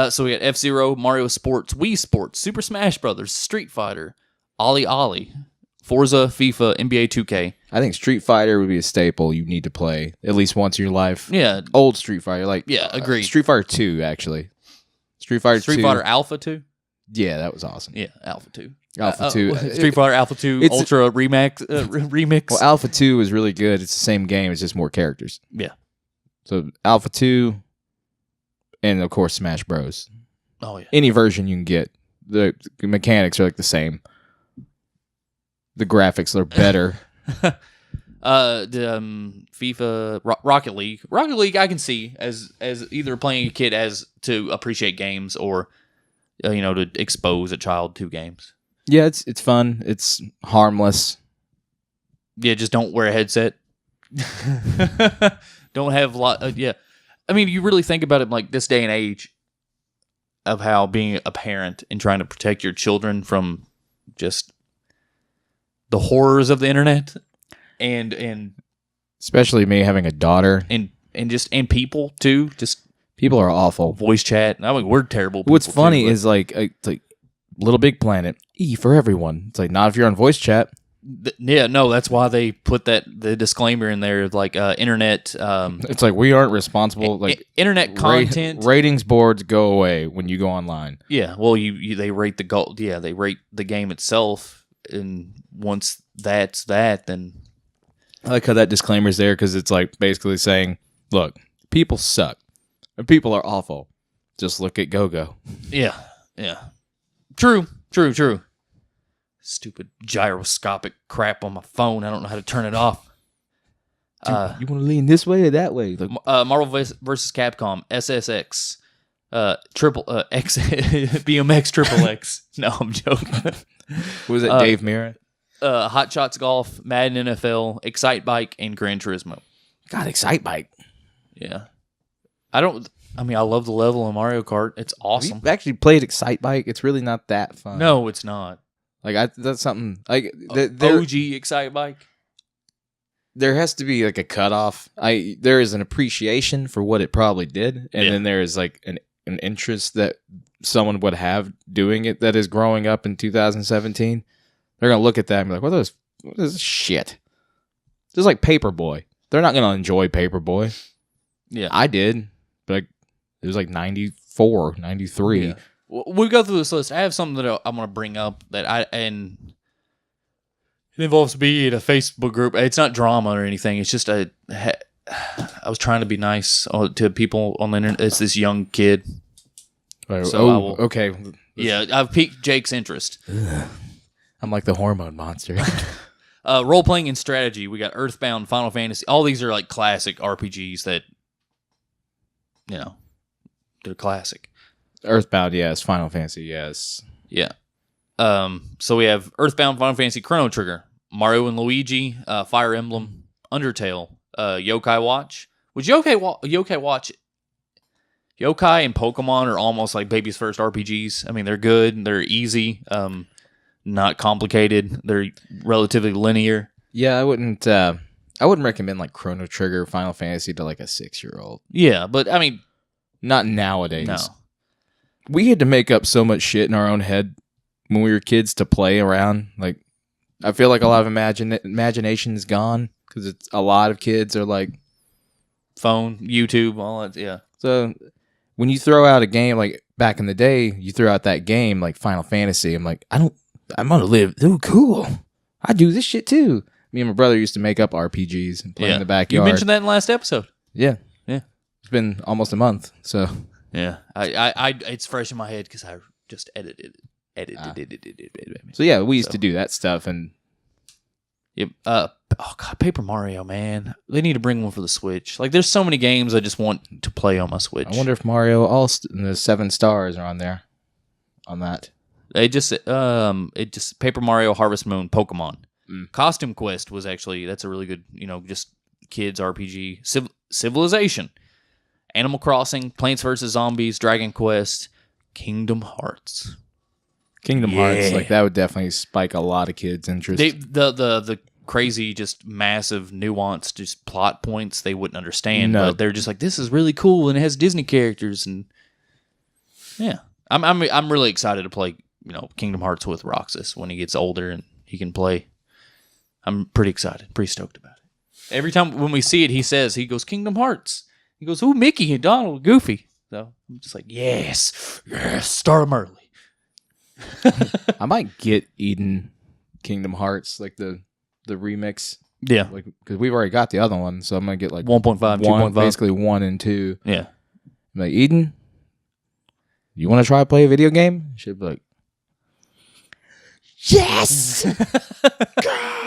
Speaker 1: So we got F-Zero, Mario Sports, Wii Sports, Super Smash Brothers, Street Fighter, Ollie Ollie, Forza, FIFA, NBA 2K.
Speaker 2: I think Street Fighter would be a staple you need to play at least once in your life.
Speaker 1: Yeah.
Speaker 2: Old Street Fighter.
Speaker 1: Agreed.
Speaker 2: Street Fighter 2, actually. Street Fighter
Speaker 1: Alpha 2?
Speaker 2: Yeah, that was awesome.
Speaker 1: Yeah, Alpha 2.
Speaker 2: Alpha 2.
Speaker 1: Street Fighter Alpha 2 Ultra Remix.
Speaker 2: Well, Alpha 2 is really good. It's the same game. It's just more characters.
Speaker 1: Yeah.
Speaker 2: So Alpha 2 and, of course, Smash Bros.
Speaker 1: Oh, yeah.
Speaker 2: Any version you can get. The mechanics are the same. The graphics are better.
Speaker 1: FIFA, Rocket League. Rocket League I can see as either playing a kid as to appreciate games or to expose a child to games.
Speaker 2: Yeah, it's fun. It's harmless.
Speaker 1: Yeah, just don't wear a headset. Don't have a lot. Yeah, I mean, you really think about it like this day and age of how being a parent and trying to protect your children from just the horrors of the internet and
Speaker 2: especially me having a daughter
Speaker 1: and people too. Just
Speaker 2: people are awful.
Speaker 1: Voice chat. I mean, we're terrible.
Speaker 2: What's funny is it's like LittleBigPlanet. E for everyone. It's like not if you're on voice chat.
Speaker 1: Yeah, no, that's why they put the disclaimer in there, like internet.
Speaker 2: It's like we aren't responsible. Like
Speaker 1: internet content
Speaker 2: ratings boards go away when you go online.
Speaker 1: Yeah, well, they rate the goal. Yeah, they rate the game itself, and once that's that, then
Speaker 2: I like how that disclaimer's there because it's like basically saying, look, people suck, and people are awful. Just look at GoGo.
Speaker 1: Yeah. True. Stupid gyroscopic crap on my phone. I don't know how to turn it off.
Speaker 2: You want to lean this way or that way? Like,
Speaker 1: Marvel vs. Capcom, SSX, triple X, BMX Triple X. No, I'm joking.
Speaker 2: Was it Dave Mirra?
Speaker 1: Hot Shots Golf, Madden NFL, Excitebike, and Gran Turismo.
Speaker 2: God, Excitebike.
Speaker 1: Yeah. I love the level in Mario Kart. It's awesome.
Speaker 2: Have you actually played Excitebike? It's really not that fun.
Speaker 1: No, it's not.
Speaker 2: Like that's something like
Speaker 1: OG Excitebike.
Speaker 2: There has to be like a cutoff. There is an appreciation for what it probably did, and then there is like an interest that someone would have doing it that is growing up in 2017. They're gonna look at that and be like, "What is this shit?" Just like Paperboy. They're not gonna enjoy Paperboy.
Speaker 1: Yeah,
Speaker 2: I did, but it was like 94, 93.
Speaker 1: Yeah. We'll go through this list. I have something that I'm going to bring up and it involves me in a Facebook group. It's not drama or anything. It's just I was trying to be nice to people on the internet. It's this young kid.
Speaker 2: Okay.
Speaker 1: Yeah, I've piqued Jake's interest.
Speaker 2: I'm like the hormone monster.
Speaker 1: Role-playing and strategy. We got Earthbound, Final Fantasy. All these are like classic RPGs that, they're classic.
Speaker 2: Earthbound, yes. Final Fantasy, yes.
Speaker 1: Yeah. So we have Earthbound, Final Fantasy, Chrono Trigger, Mario and Luigi, Fire Emblem, Undertale, Yokai Watch. Would Yokai Watch... Yokai and Pokemon are almost like baby's first RPGs. I mean, they're good. They're easy. Not complicated. They're relatively linear.
Speaker 2: Yeah, I wouldn't recommend like Chrono Trigger, Final Fantasy to like a 6-year-old.
Speaker 1: Yeah, but I mean...
Speaker 2: Not nowadays.
Speaker 1: No.
Speaker 2: We had to make up so much shit in our own head when we were kids to play around. Like, I feel like a lot of imagination is gone because it's a lot of kids are like
Speaker 1: phone, YouTube, all that. Yeah.
Speaker 2: So when you throw out a game like back in the day, you throw out that game like Final Fantasy. I'm like, I'm gonna live. Ooh, cool. I do this shit too. Me and my brother used to make up RPGs and play in the backyard.
Speaker 1: You mentioned that in the last episode.
Speaker 2: Yeah. It's been almost a month, so.
Speaker 1: Yeah, I it's fresh in my head because I just edited it.
Speaker 2: So yeah, we used to do that stuff, and
Speaker 1: Yep. Oh god, Paper Mario, man. They need to bring one for the Switch. Like, there's so many games I just want to play on my Switch.
Speaker 2: I wonder if Mario the 7 stars are on there. On that.
Speaker 1: It just Paper Mario, Harvest Moon, Pokemon. Costume Quest was actually, that's a really good, just kids RPG. Civilization, Animal Crossing, Plants vs. Zombies, Dragon Quest, Kingdom Hearts.
Speaker 2: Hearts, like that would definitely spike a lot of kids' interest.
Speaker 1: The crazy, just massive, nuanced, just plot points they wouldn't understand, but they're just like, this is really cool, and it has Disney characters, and yeah, I'm really excited to play, Kingdom Hearts with Roxas when he gets older and he can play. I'm pretty excited, pretty stoked about it. Every time when we see it, he goes, Kingdom Hearts. He goes, ooh, Mickey and Donald, Goofy. So I'm just like, yes, start them early.
Speaker 2: I might get Eden Kingdom Hearts, like the remix.
Speaker 1: Yeah.
Speaker 2: Like, because we've already got the other one, so I'm going to get like
Speaker 1: 1.5, 2.5.
Speaker 2: Basically 1 and 2.
Speaker 1: Yeah.
Speaker 2: I'm like, Eden, you want to try to play a video game? She'd be like, yes! God!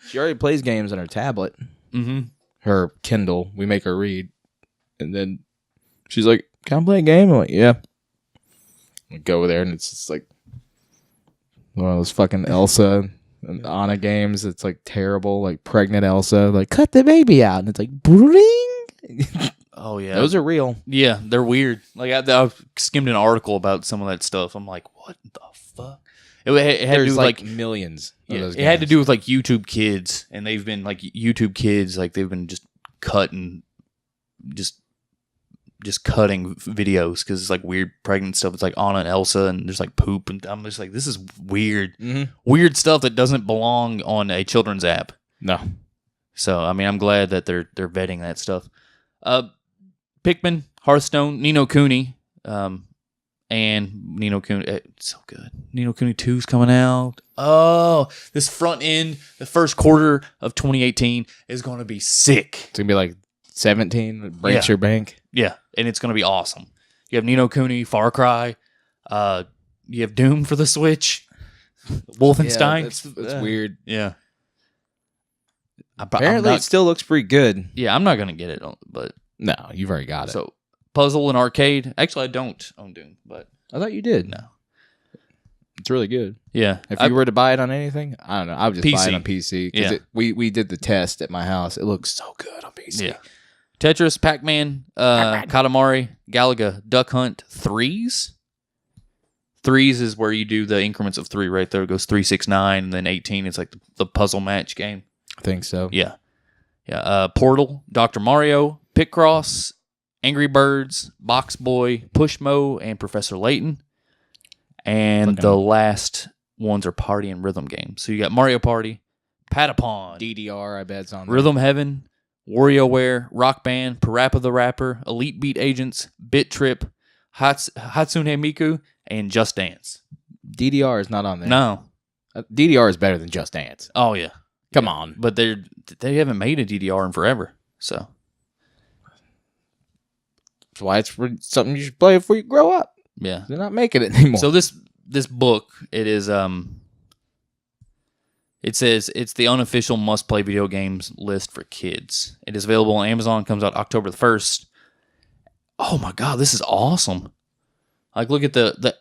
Speaker 2: She already plays games on her tablet.
Speaker 1: Mm-hmm.
Speaker 2: Her Kindle. We make her read. And then she's like, can I play a game? I'm like, yeah. We go over there, and it's just like one of those fucking Elsa and Anna games. It's like terrible, like pregnant Elsa, like cut the baby out, and it's like, bring.
Speaker 1: Oh yeah,
Speaker 2: those are real.
Speaker 1: Yeah, they're weird. Like I skimmed an article about some of that stuff. I'm like, what the fuck? It had to do with like
Speaker 2: millions.
Speaker 1: Yeah, it had to do with like YouTube Kids, and they've been like YouTube Kids, like they've been just cutting, just cutting videos because it's like weird pregnant stuff. It's like Anna and Elsa, and there's like poop, and I'm just like, this is weird, weird stuff that doesn't belong on a children's app.
Speaker 2: No. So
Speaker 1: I mean, I'm glad that they're vetting that stuff. Pikmin, Hearthstone, Ni no Kuni, and Ni no Kuni. It's so good. Ni no Kuni 2's coming out. Oh, this front end, the first quarter of 2018 is going to be sick.
Speaker 2: It's going to be like 17, breaks your bank.
Speaker 1: Yeah, and it's going to be awesome. You have Ni no Kuni, Far Cry. You have Doom for the Switch. Wolfenstein.
Speaker 2: Yeah, that's weird.
Speaker 1: Yeah.
Speaker 2: Apparently, it still looks pretty good.
Speaker 1: Yeah, I'm not going to get it, but...
Speaker 2: No, you've already got it.
Speaker 1: So, puzzle and arcade. Actually, I don't own Doom, but...
Speaker 2: I thought you did.
Speaker 1: No.
Speaker 2: It's really good.
Speaker 1: Yeah.
Speaker 2: If you were to buy it on anything, I don't know. I would just buy it on PC.
Speaker 1: Yeah.
Speaker 2: We did the test at my house. It looks so good on PC.
Speaker 1: Yeah. Tetris, Pac-Man, Katamari, Galaga, Duck Hunt, Threes. Threes is where you do the increments of 3 right there. It goes 3, 6, 9, and then 18. It's like the puzzle match game.
Speaker 2: I think so.
Speaker 1: Yeah. Yeah. Portal, Dr. Mario, Picross, Angry Birds, Box Boy, Pushmo, and Professor Layton. And the last ones are party and rhythm games. So you got Mario Party, Patapon,
Speaker 2: DDR, I bet's on
Speaker 1: Rhythm Heaven, WarioWare, Rock Band, Parappa the Rapper, Elite Beat Agents, Bit Trip, Hatsune Miku, and Just Dance.
Speaker 2: DDR is not on there.
Speaker 1: No.
Speaker 2: DDR is better than Just Dance.
Speaker 1: Oh, yeah.
Speaker 2: Come on.
Speaker 1: But they haven't made a DDR in forever. So
Speaker 2: that's why it's something you should play before you grow up.
Speaker 1: Yeah.
Speaker 2: They're not making it anymore.
Speaker 1: So this book, it is it says it's the unofficial must-play video games list for kids. It is available on Amazon, comes out October the 1st. Oh my god, this is awesome. Like, look at the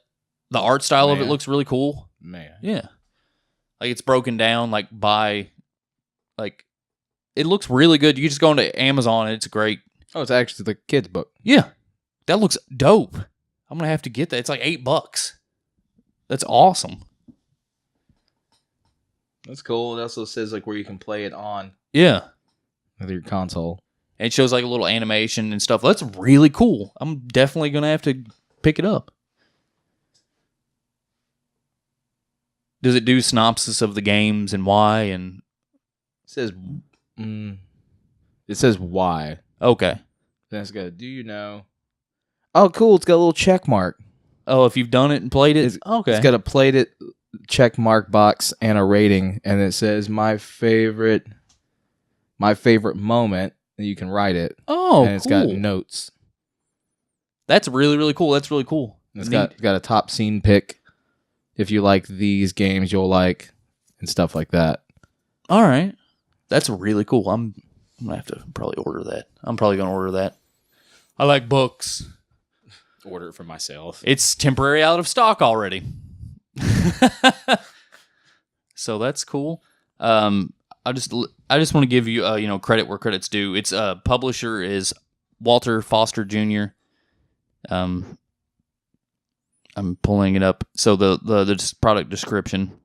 Speaker 1: art style of it, looks really cool.
Speaker 2: Man.
Speaker 1: Yeah. Like, it's broken down like by like, it looks really good. You just go into Amazon and it's great.
Speaker 2: Oh, it's actually the kid's book.
Speaker 1: Yeah. That looks dope. I'm going to have to get that. It's like $8. That's awesome.
Speaker 2: That's cool. It also says like where you can play it on.
Speaker 1: Yeah.
Speaker 2: With your console.
Speaker 1: And it shows like a little animation and stuff. That's really cool. I'm definitely going to have to pick it up. Does it do synopsis of the games and why? And
Speaker 2: it says why.
Speaker 1: Okay.
Speaker 2: Then it's got, do you know? Oh, cool. It's got a little check mark.
Speaker 1: Oh, if you've done it and played it? Okay.
Speaker 2: It's got a played it check mark box and a rating. And it says my favorite moment. And you can write it.
Speaker 1: Oh,
Speaker 2: and it's got notes.
Speaker 1: That's really, really cool. That's really cool.
Speaker 2: It's got a top scene pick. If you like these games, you'll like. And and stuff like that.
Speaker 1: All right. That's really cool. I'm going to have to probably order that. I'm probably going to order that. I like books.
Speaker 2: Order it for myself.
Speaker 1: It's temporary out of stock already. So that's cool. I just want to give you credit where credit's due. Its publisher is Walter Foster Jr. I'm pulling it up. So the product description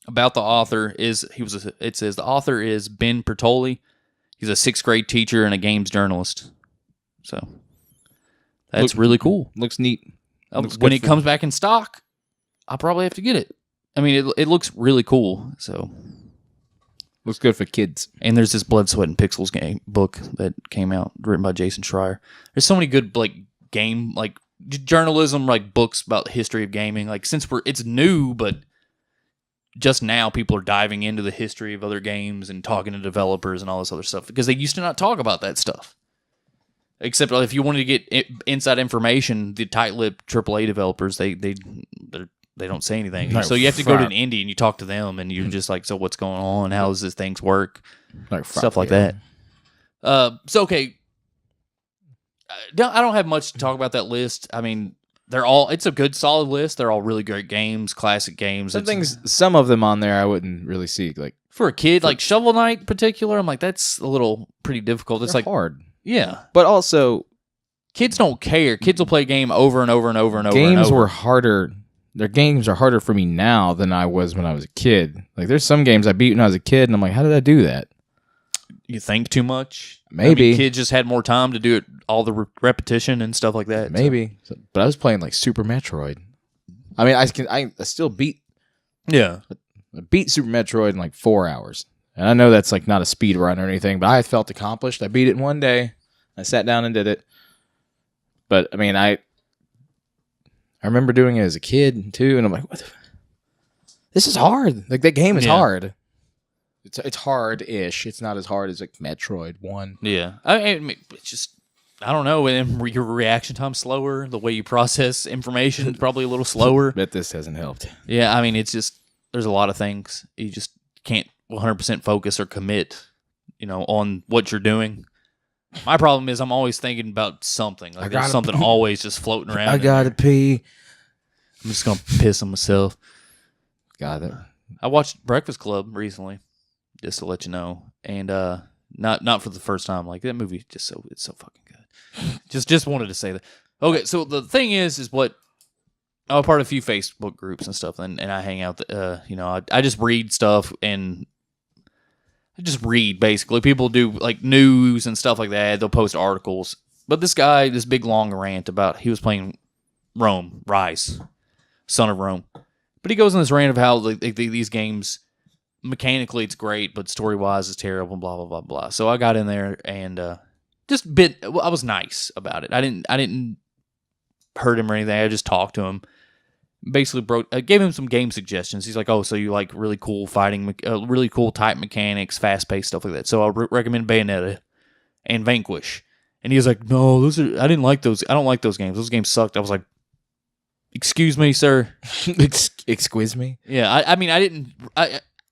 Speaker 1: about the author is it says the author is Ben Bertoli. He's a 6th grade teacher and a games journalist. So that's really cool.
Speaker 2: Looks neat.
Speaker 1: When it comes back in stock, I'll probably have to get it. I mean, it looks really cool. So
Speaker 2: looks good for kids.
Speaker 1: And there's this Blood, Sweat, and Pixels book that came out, written by Jason Schreier. There's so many good game journalism books about the history of gaming. Since it's new, but just now people are diving into the history of other games and talking to developers and all this other stuff because they used to not talk about that stuff. Except if you wanted to get inside information, the tight-lipped AAA developers they don't say anything. So you have to go to an indie and you talk to them and you're just like, so what's going on? How does this things work? Stuff like that. So okay, I don't have much to talk about that list. I mean, it's a good solid list. They're all really great games, classic games.
Speaker 2: Some of them on there I wouldn't really see.
Speaker 1: For a kid, Shovel Knight in particular, I'm like, that's a little pretty difficult. It's
Speaker 2: hard.
Speaker 1: Yeah.
Speaker 2: But also,
Speaker 1: kids don't care. Kids will play a game over and over and over and over.
Speaker 2: Games were harder. Their games are harder for me now than I was when I was a kid. There's some games I beat when I was a kid, and I'm like, how did I do that?
Speaker 1: You think too much?
Speaker 2: Maybe.
Speaker 1: Kids just had more time to do it, all the repetition and stuff like that.
Speaker 2: Maybe. So. But I was playing Super Metroid. I mean, I still beat...
Speaker 1: Yeah.
Speaker 2: I beat Super Metroid in 4 hours. And I know that's not a speed run or anything, but I felt accomplished. I beat it in one day. I sat down and did it. But, I mean, I remember doing it as a kid, too, and I'm like, what this is hard. That game is hard. It's hard-ish. It's not as hard as Metroid 1.
Speaker 1: Yeah. I mean, it's just, I don't know. And your reaction time's slower. The way you process information is probably a little slower.
Speaker 2: Bet this hasn't helped.
Speaker 1: Yeah, I mean, it's just, there's a lot of things. You just can't 100% focus or commit, on what you're doing. My problem is I'm always thinking about something. There's something always just floating around.
Speaker 2: I gotta pee.
Speaker 1: I'm just gonna piss on myself.
Speaker 2: Got it.
Speaker 1: I watched Breakfast Club recently, just to let you know, and not for the first time. That movie it's so fucking good. just wanted to say that. Okay, so the thing is what I'm a part of a few Facebook groups and stuff, and I hang out. I just read stuff and. I just read, basically. People do, news and stuff like that. They'll post articles. But this guy, this big long rant about, he was playing Ryse, Son of Rome. But he goes on this rant of how these games, mechanically it's great, but story-wise it's terrible, blah, blah, blah, blah. So I got in there and I was nice about it. I didn't hurt him or anything. I just talked to him. Basically gave him some game suggestions. He's like, oh, so you like really cool fighting, really cool type mechanics, fast-paced stuff like that. So I recommend Bayonetta and Vanquish. And he was like, no, I didn't like those. I don't like those games. Those games sucked. I was like, excuse me, sir.
Speaker 2: Excuse me?
Speaker 1: Yeah, I mean, I didn't...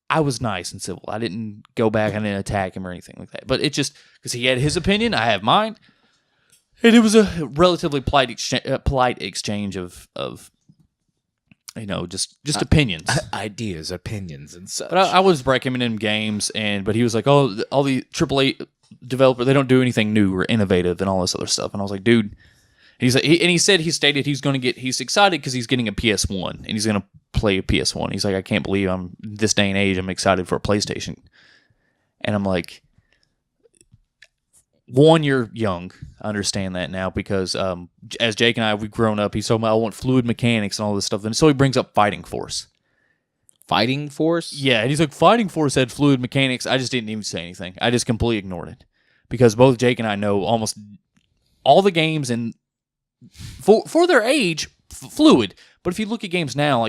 Speaker 1: I was nice and civil. I didn't go back and didn't attack him or anything like that. But it just... Because he had his opinion, I have mine. And it was a relatively polite exchange of just opinions.
Speaker 2: Ideas, opinions, and such.
Speaker 1: But I was recommending games, but he was like, oh, all the AAA developers, they don't do anything new or innovative and all this other stuff. And I was like, dude. He's like, he stated he's excited because he's getting a PS1 and he's going to play a PS1. He's like, I can't believe this day and age, I'm excited for a PlayStation. And I'm like, one, you're young. I understand that now because as Jake and I, we've grown up, he's talking about, I want fluid mechanics and all this stuff. And so he brings up Fighting Force.
Speaker 2: Fighting Force?
Speaker 1: Yeah, and he's like, Fighting Force had fluid mechanics. I just didn't even say anything. I just completely ignored it. Because both Jake and I know almost all the games and for their age, fluid. But if you look at games now,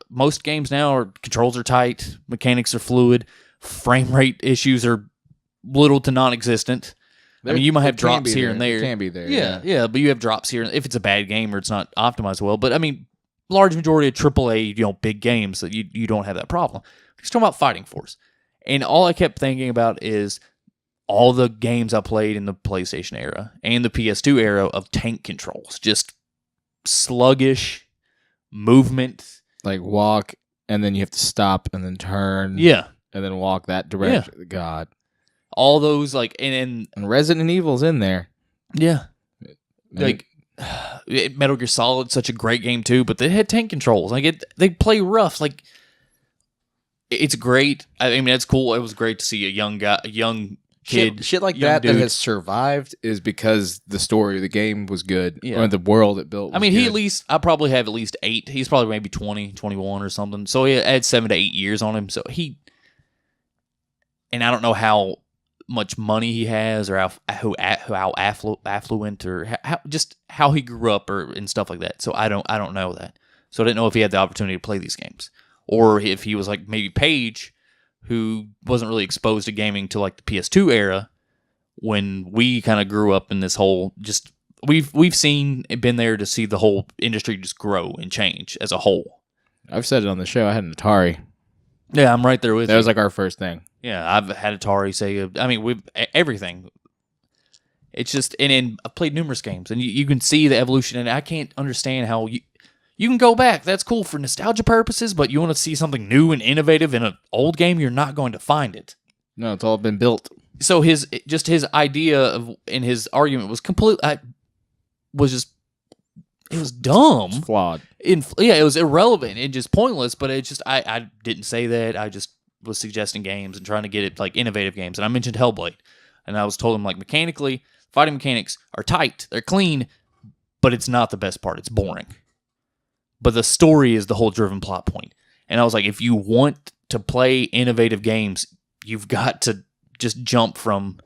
Speaker 1: most games now controls are tight, mechanics are fluid, frame rate issues are little to non-existent. I mean, you might have drops here and there.
Speaker 2: It can be there.
Speaker 1: Yeah, but you have drops here if it's a bad game or it's not optimized well. But I mean, large majority of AAA, big games that you don't have that problem. He's talking about Fighting Force. And all I kept thinking about is all the games I played in the PlayStation era and the PS2 era of tank controls. Just sluggish movement.
Speaker 2: Like walk, and then you have to stop, and then turn.
Speaker 1: Yeah.
Speaker 2: And then walk that direction. Yeah. God.
Speaker 1: All those, like... And
Speaker 2: Resident Evil's in there.
Speaker 1: Yeah. Like... Metal Gear Solid, such a great game too, but they had tank controls. Like they play rough. Like it's great. I mean, it's cool. It was great to see a young kid,
Speaker 2: shit like that dude. That has survived is because the story of the game was good, or the world it built.
Speaker 1: I mean,
Speaker 2: good.
Speaker 1: I probably have at least 8. He's probably maybe 20, 21 or something. So he had 7 to 8 years on him. So and I don't know how much money he has, or how affluent, or how he grew up, and stuff like that. So I don't know that. So I didn't know if he had the opportunity to play these games, or if he was like maybe Paige, who wasn't really exposed to gaming till like the PS2 era, when we kind of grew up in this whole we've been there to see the whole industry just grow and change as a whole.
Speaker 2: I've said it on the show. I had an Atari.
Speaker 1: Yeah, I'm right there with you.
Speaker 2: That was like our first thing.
Speaker 1: Yeah, I've had Atari, Sega. I mean, we've everything. It's just, and I've played numerous games, and you can see the evolution, and I can't understand how you can go back. That's cool for nostalgia purposes, but you want to see something new and innovative in an old game, you're not going to find it.
Speaker 2: No, it's all been built.
Speaker 1: So his idea and his argument was it was dumb.
Speaker 2: It's flawed.
Speaker 1: It was irrelevant and just pointless, but it just, I didn't say that. I just was suggesting games and trying to get it like innovative games. And I mentioned Hellblade, and I was told him like mechanically, fighting mechanics are tight, they're clean, but it's not the best part. It's boring. But the story is the whole driven plot point. And I was like, if you want to play innovative games, you've got to jump from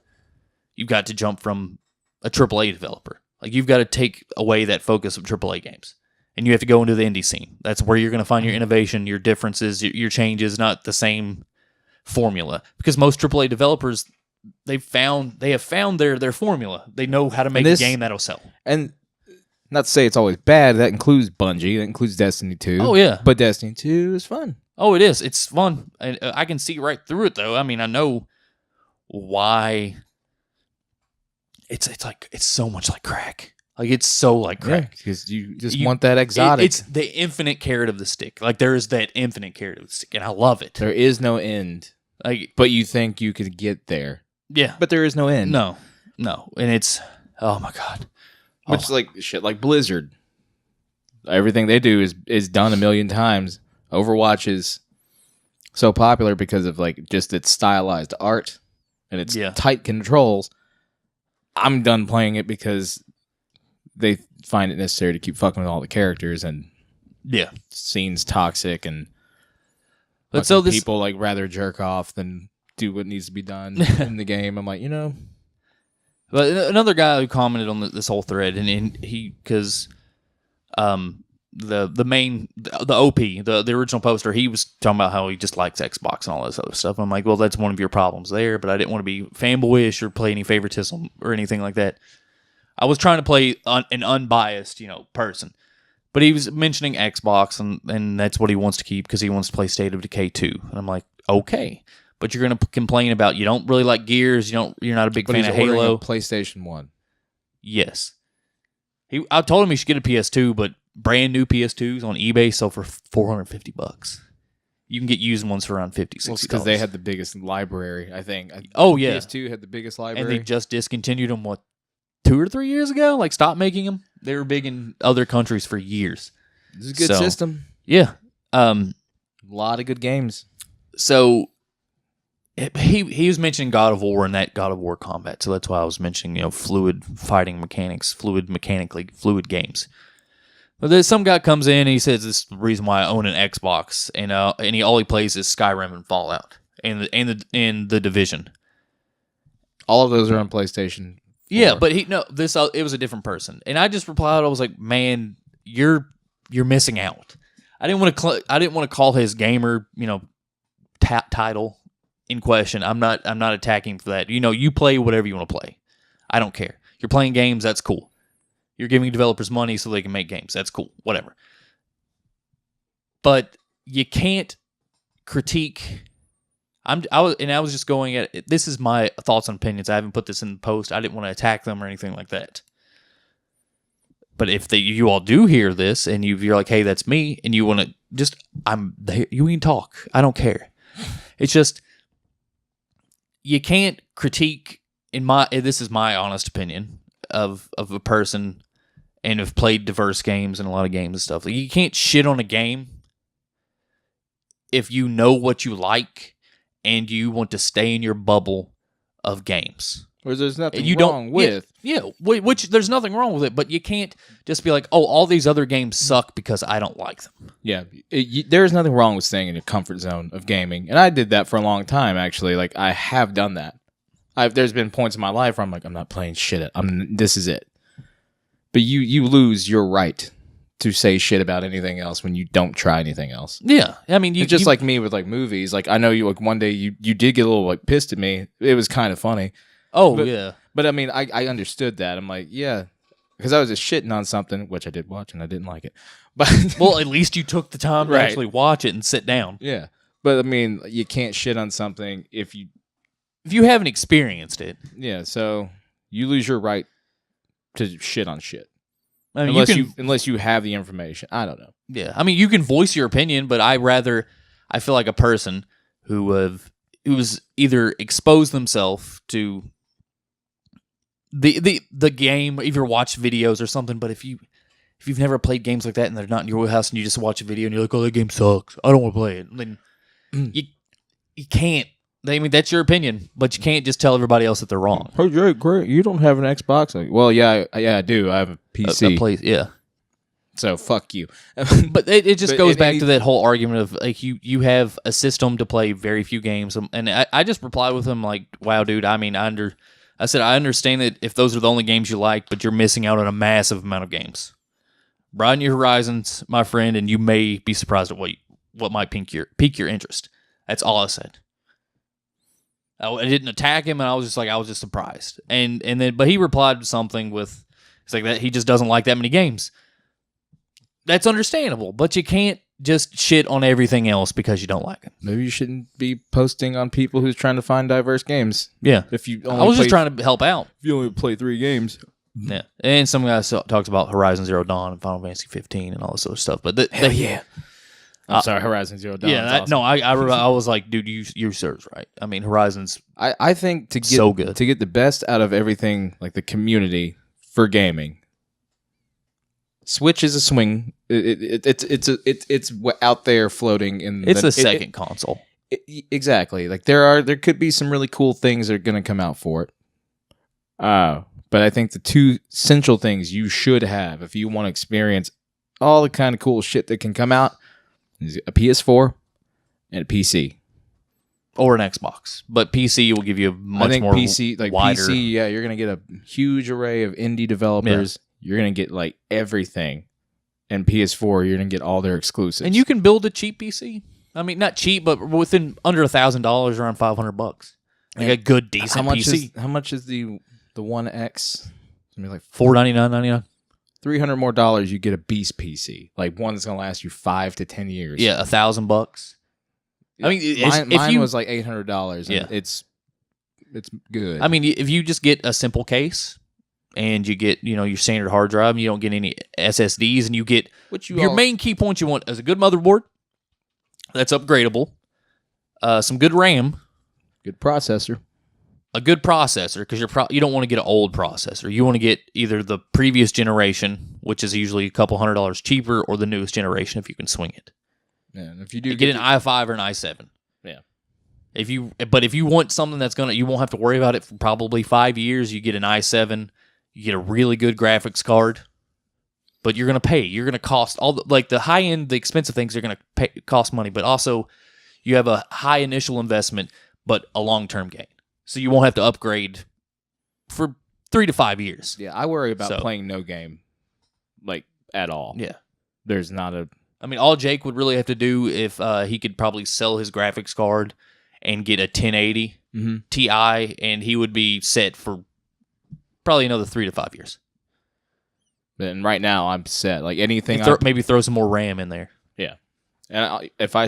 Speaker 1: a AAA developer. Like, you've got to take away that focus of AAA games. And you have to go into the indie scene. That's where you're going to find your innovation, your differences, your changes, not the same formula. Because most AAA developers, they have found their formula. They know how to make a game that'll sell.
Speaker 2: And not to say it's always bad. That includes Bungie. That includes Destiny 2.
Speaker 1: Oh, yeah.
Speaker 2: But Destiny 2 is fun.
Speaker 1: Oh, it is. It's fun. I can see right through it, though. I mean, I know why. It's so much like crack. Like, it's so like crack.
Speaker 2: Because you want that exotic.
Speaker 1: It's the infinite carrot of the stick. Like, there is that infinite carrot of the stick, and I love it.
Speaker 2: There is no end.
Speaker 1: Like,
Speaker 2: but you think you could get there.
Speaker 1: Yeah.
Speaker 2: But there is no end.
Speaker 1: No. And it's, oh my God.
Speaker 2: Which is like shit like Blizzard. Everything they do is done a million times. Overwatch is so popular because of like just its stylized art and its tight controls. I'm done playing it because they find it necessary to keep fucking with all the characters, and scenes toxic, and but so people like rather jerk off than do what needs to be done in the game. I'm like,
Speaker 1: But another guy who commented on this whole thread, and he, because the OP, the original poster, he was talking about how he just likes Xbox and all this other stuff. I'm like, well, that's one of your problems there, but I didn't want to be fanboyish or play any favoritism or anything like that. I was trying to play an unbiased, person. But he was mentioning Xbox, and that's what he wants to keep because he wants to play State of Decay 2. And I'm like, okay. But you're going to complain about you don't really like Gears, you're not a big fan of Halo.
Speaker 2: PlayStation 1.
Speaker 1: Yes. I told him he should get a PS2, but brand new PS2s on eBay sell for $450. You can get used ones for around $50, $60.
Speaker 2: Because they had the biggest library, I think.
Speaker 1: Oh, yeah.
Speaker 2: PS2 had the biggest library.
Speaker 1: And they just discontinued them, 2 or 3 years ago? Like, stopped making them. They were big in other countries for years.
Speaker 2: This is a good system.
Speaker 1: Yeah.
Speaker 2: A lot of good games.
Speaker 1: So he was mentioning God of War and that God of War combat. So that's why I was mentioning, fluid fighting mechanics, fluid games. But then some guy comes in and he says this is the reason why I own an Xbox, and all he plays is Skyrim and Fallout and the Division.
Speaker 2: All of those are on PlayStation 4.
Speaker 1: Yeah, but it was a different person, and I just replied. I was like, "Man, you're missing out." I didn't want to call his gamer, title in question. I'm not attacking for that. You play whatever you want to play. I don't care. You're playing games. That's cool. You're giving developers money so they can make games. That's cool. Whatever. But you can't critique I was just going at it. This is my thoughts and opinions. I haven't put this in the post. I didn't want to attack them or anything like that. But if you all do hear this and you're like, hey, that's me, and you want to just, you can talk. I don't care. It's just, you can't critique, this is my honest opinion of a person and have played diverse games and a lot of games and stuff. Like, you can't shit on a game if you know what you like and you want to stay in your bubble of games.
Speaker 2: Or there's nothing wrong with.
Speaker 1: Yeah, which there's nothing wrong with it, but you can't just be like, oh, all these other games suck because I don't like them.
Speaker 2: Yeah, there's nothing wrong with staying in your comfort zone of gaming. And I did that for a long time, actually. Like, I have done that. There's been points in my life where I'm like, I'm not playing shit. This is it. But you lose your right to say shit about anything else when you don't try anything else.
Speaker 1: Yeah, I mean,
Speaker 2: it's just like me with like movies. Like, I know you, like, one day you did get a little like pissed at me. It was kind of funny.
Speaker 1: Yeah.
Speaker 2: But I mean, I understood that. I'm like, yeah, because I was just shitting on something, which I did watch, and I didn't like it. But
Speaker 1: well, at least you took the time to actually watch it and sit down.
Speaker 2: Yeah, but I mean, you can't shit on something if you
Speaker 1: haven't experienced it.
Speaker 2: Yeah, so you lose your right to shit on shit.
Speaker 1: I mean,
Speaker 2: unless you have the information. I don't know.
Speaker 1: Yeah, I mean, you can voice your opinion, but I feel like a person who's either exposed themselves to the game, either watch videos or something. But if you've never played games like that and they're not in your wheelhouse, and you just watch a video and you're like, "Oh, that game sucks. I don't want to play it," then you can't. I mean, that's your opinion, but you can't just tell everybody else that they're wrong.
Speaker 2: Oh, great! You don't have an Xbox? Like, well, yeah, I do. I have a PC.
Speaker 1: Yeah.
Speaker 2: So fuck you.
Speaker 1: But it just goes back to that whole argument of like you have a system to play very few games, and I just replied with him like, "Wow, dude. I mean, I said I understand that if those are the only games you like, but you're missing out on a massive amount of games. Broaden your horizons, my friend, and you may be surprised at what might pique your interest." That's all I said. I didn't attack him, and I was just surprised. And then, but he replied to something with, it's like that he just doesn't like that many games. That's understandable, but you can't just shit on everything else because you don't like it.
Speaker 2: Maybe you shouldn't be posting on people who's trying to find diverse games.
Speaker 1: Yeah.
Speaker 2: I was
Speaker 1: just trying to help out.
Speaker 2: If you only play 3 games.
Speaker 1: Yeah. And some guy talks about Horizon Zero Dawn and Final Fantasy 15 and all this other stuff. But
Speaker 2: yeah. I'm sorry, Horizon Zero Dawn.
Speaker 1: Yeah, awesome. No, I was like, dude, you serves right. I mean, Horizon's
Speaker 2: I think to get
Speaker 1: so good.
Speaker 2: To get the best out of everything, like the community for gaming, Switch is a swing. It's out there floating in.
Speaker 1: It's the second console.
Speaker 2: Exactly. Like there could be some really cool things that are going to come out for it. But I think the 2 essential things you should have if you want to experience all the kind of cool shit that can come out is a PS4 and a PC.
Speaker 1: Or an Xbox. But PC will give you a much more
Speaker 2: PC, like
Speaker 1: wider...
Speaker 2: PC, yeah, you're going to get a huge array of indie developers. Yeah. You're going to get like everything. And PS4, you're going to get all their exclusives.
Speaker 1: And you can build a cheap PC. I mean, not cheap, but within under $1,000, around $500. Like a good, decent PC.
Speaker 2: How much is the One X?
Speaker 1: Like $499.99.
Speaker 2: $300 more, you get a beast PC. Like one that's going to last you 5 to 10 years.
Speaker 1: Yeah, $1,000. I mean,
Speaker 2: mine was like $800.
Speaker 1: Yeah,
Speaker 2: it's good.
Speaker 1: I mean, if you just get a simple case and you get your standard hard drive, and you don't get any SSDs, and you get your main key points you want is a good motherboard that's upgradable, some good RAM,
Speaker 2: good processor.
Speaker 1: A good processor, because you don't want to get an old processor. You want to get either the previous generation, which is usually a couple $100 cheaper, or the newest generation if you can swing it.
Speaker 2: Yeah, and if you do
Speaker 1: get an i5 or an i7.
Speaker 2: Yeah.
Speaker 1: If you want something that's you won't have to worry about it for probably 5 years, you get an i7, you get a really good graphics card, but you're going to pay. You're going to cost the high end, the expensive things are going to cost money, but also you have a high initial investment, but a long-term gain. So you won't have to upgrade for 3 to 5 years.
Speaker 2: Yeah, I worry about playing no game, like, at all.
Speaker 1: Yeah.
Speaker 2: There's not a...
Speaker 1: I mean, all Jake would really have to do if he could probably sell his graphics card and get a 1080 Ti, and he would be set for probably another 3 to 5 years.
Speaker 2: And right now, I'm set. Like, anything...
Speaker 1: Maybe throw some more RAM in there.
Speaker 2: Yeah. And if I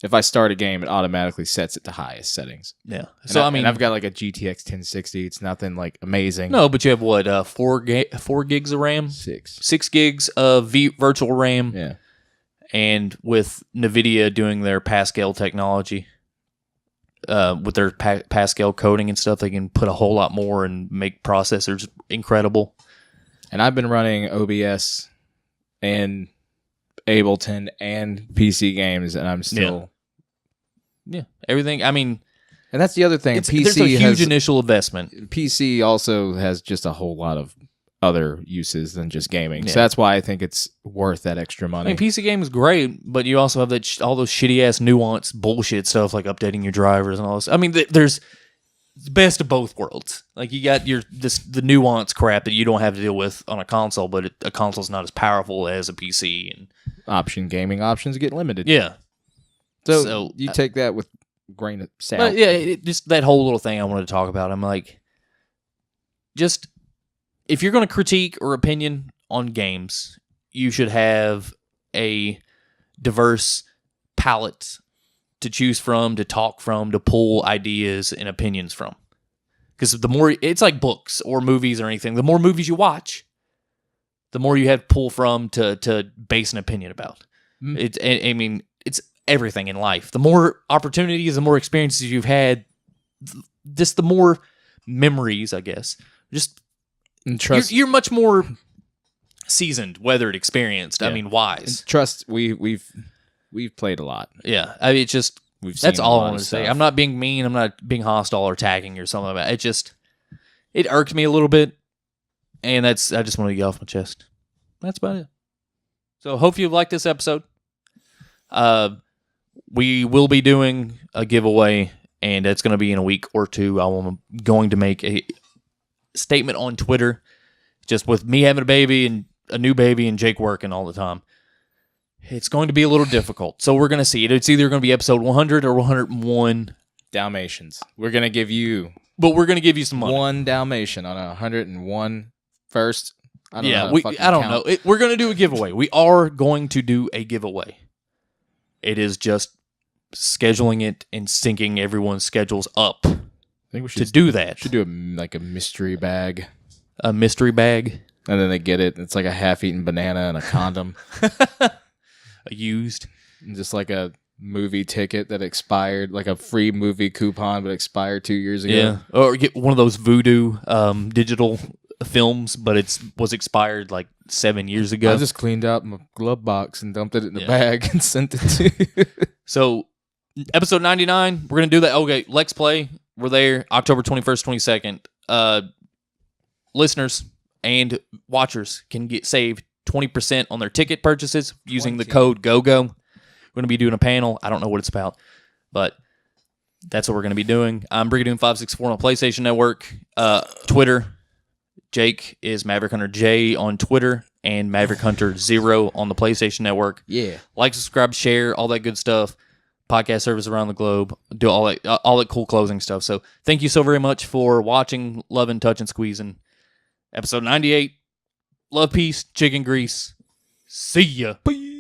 Speaker 2: if I start a game, it automatically sets it to highest settings.
Speaker 1: Yeah.
Speaker 2: So I mean, I've got like a GTX 1060. It's nothing like amazing.
Speaker 1: No, but you have what? 4 gigs of RAM, 6 gigs of virtual RAM.
Speaker 2: Yeah.
Speaker 1: And with NVIDIA doing their Pascal technology, with their Pascal coding and stuff, they can put a whole lot more and make processors incredible.
Speaker 2: And I've been running OBS and Ableton and PC games, and I'm still...
Speaker 1: Yeah, everything. I mean...
Speaker 2: And that's the other thing.
Speaker 1: There's a huge initial investment.
Speaker 2: PC also has just a whole lot of other uses than just gaming. Yeah. So that's why I think it's worth that extra money.
Speaker 1: I mean, PC game is great, but you also have that all those shitty-ass nuanced bullshit stuff like updating your drivers and all this. I mean, there's the best of both worlds. Like, you got the nuance crap that you don't have to deal with on a console, but a console's not as powerful as a PC. And
Speaker 2: gaming options get limited.
Speaker 1: Yeah.
Speaker 2: So you take that with a grain of salt.
Speaker 1: Yeah, just that whole little thing I wanted to talk about. I'm like, just... If you're going to critique or opinion on games, you should have a diverse palette to choose from, to talk from, to pull ideas and opinions from. Because the more, it's like books or movies or anything, the more movies you watch, the more you have to pull from to base an opinion about. It's everything in life. The more opportunities, the more experiences you've had, just the more memories, I guess. Just... You're much more seasoned, weathered, experienced. Yeah. I mean, wise.
Speaker 2: And trust, we've played a lot.
Speaker 1: Yeah, I mean, that's all I want to say. I'm not being mean. I'm not being hostile or tagging or something like that. It irked me a little bit, and I just want to get off my chest. That's about it. So, hope you liked this episode. We will be doing a giveaway, and it's going to be in a week or two. I'm going to make a statement on Twitter, just with me having a new baby and Jake working all the time. It's going to be a little difficult. So we're going to see it. It's either going to be episode 100 or 101.
Speaker 2: Dalmatians. We're going to give you...
Speaker 1: But we're going to give you some money.
Speaker 2: One Dalmatian on 101 first.
Speaker 1: I don't know. We're going to do a giveaway. We are going to do a giveaway. It is just scheduling it and syncing everyone's schedules up. I think we should do that.
Speaker 2: Should do a mystery bag.
Speaker 1: A mystery bag?
Speaker 2: And then they get it. It's like a half-eaten banana and a condom.
Speaker 1: A used.
Speaker 2: And just like a movie ticket that expired, like a free movie coupon, but expired 2 years ago.
Speaker 1: Yeah. Or get one of those voodoo digital films, but it was expired like 7 years ago.
Speaker 2: I just cleaned out my glove box and dumped it in the bag and sent it to you.
Speaker 1: So, episode 99, we're going to do that. Okay, Let's Play. We're there, October 21st, 22nd. Listeners and watchers can get saved 20% on their ticket purchases using the code GOGO. We're going to be doing a panel. I don't know what it's about, but that's what we're going to be doing. I'm Brigadoon564 on the PlayStation Network. Twitter, Jake is Maverick Hunter J on Twitter and Maverick Hunter 0 on the PlayStation Network.
Speaker 2: Yeah.
Speaker 1: Like, subscribe, share, all that good stuff. Podcast service around the globe, do all that cool closing stuff. So thank you so very much for watching, loving, touching, squeezing. Episode 98. Love, peace, chicken grease. See ya. Peace.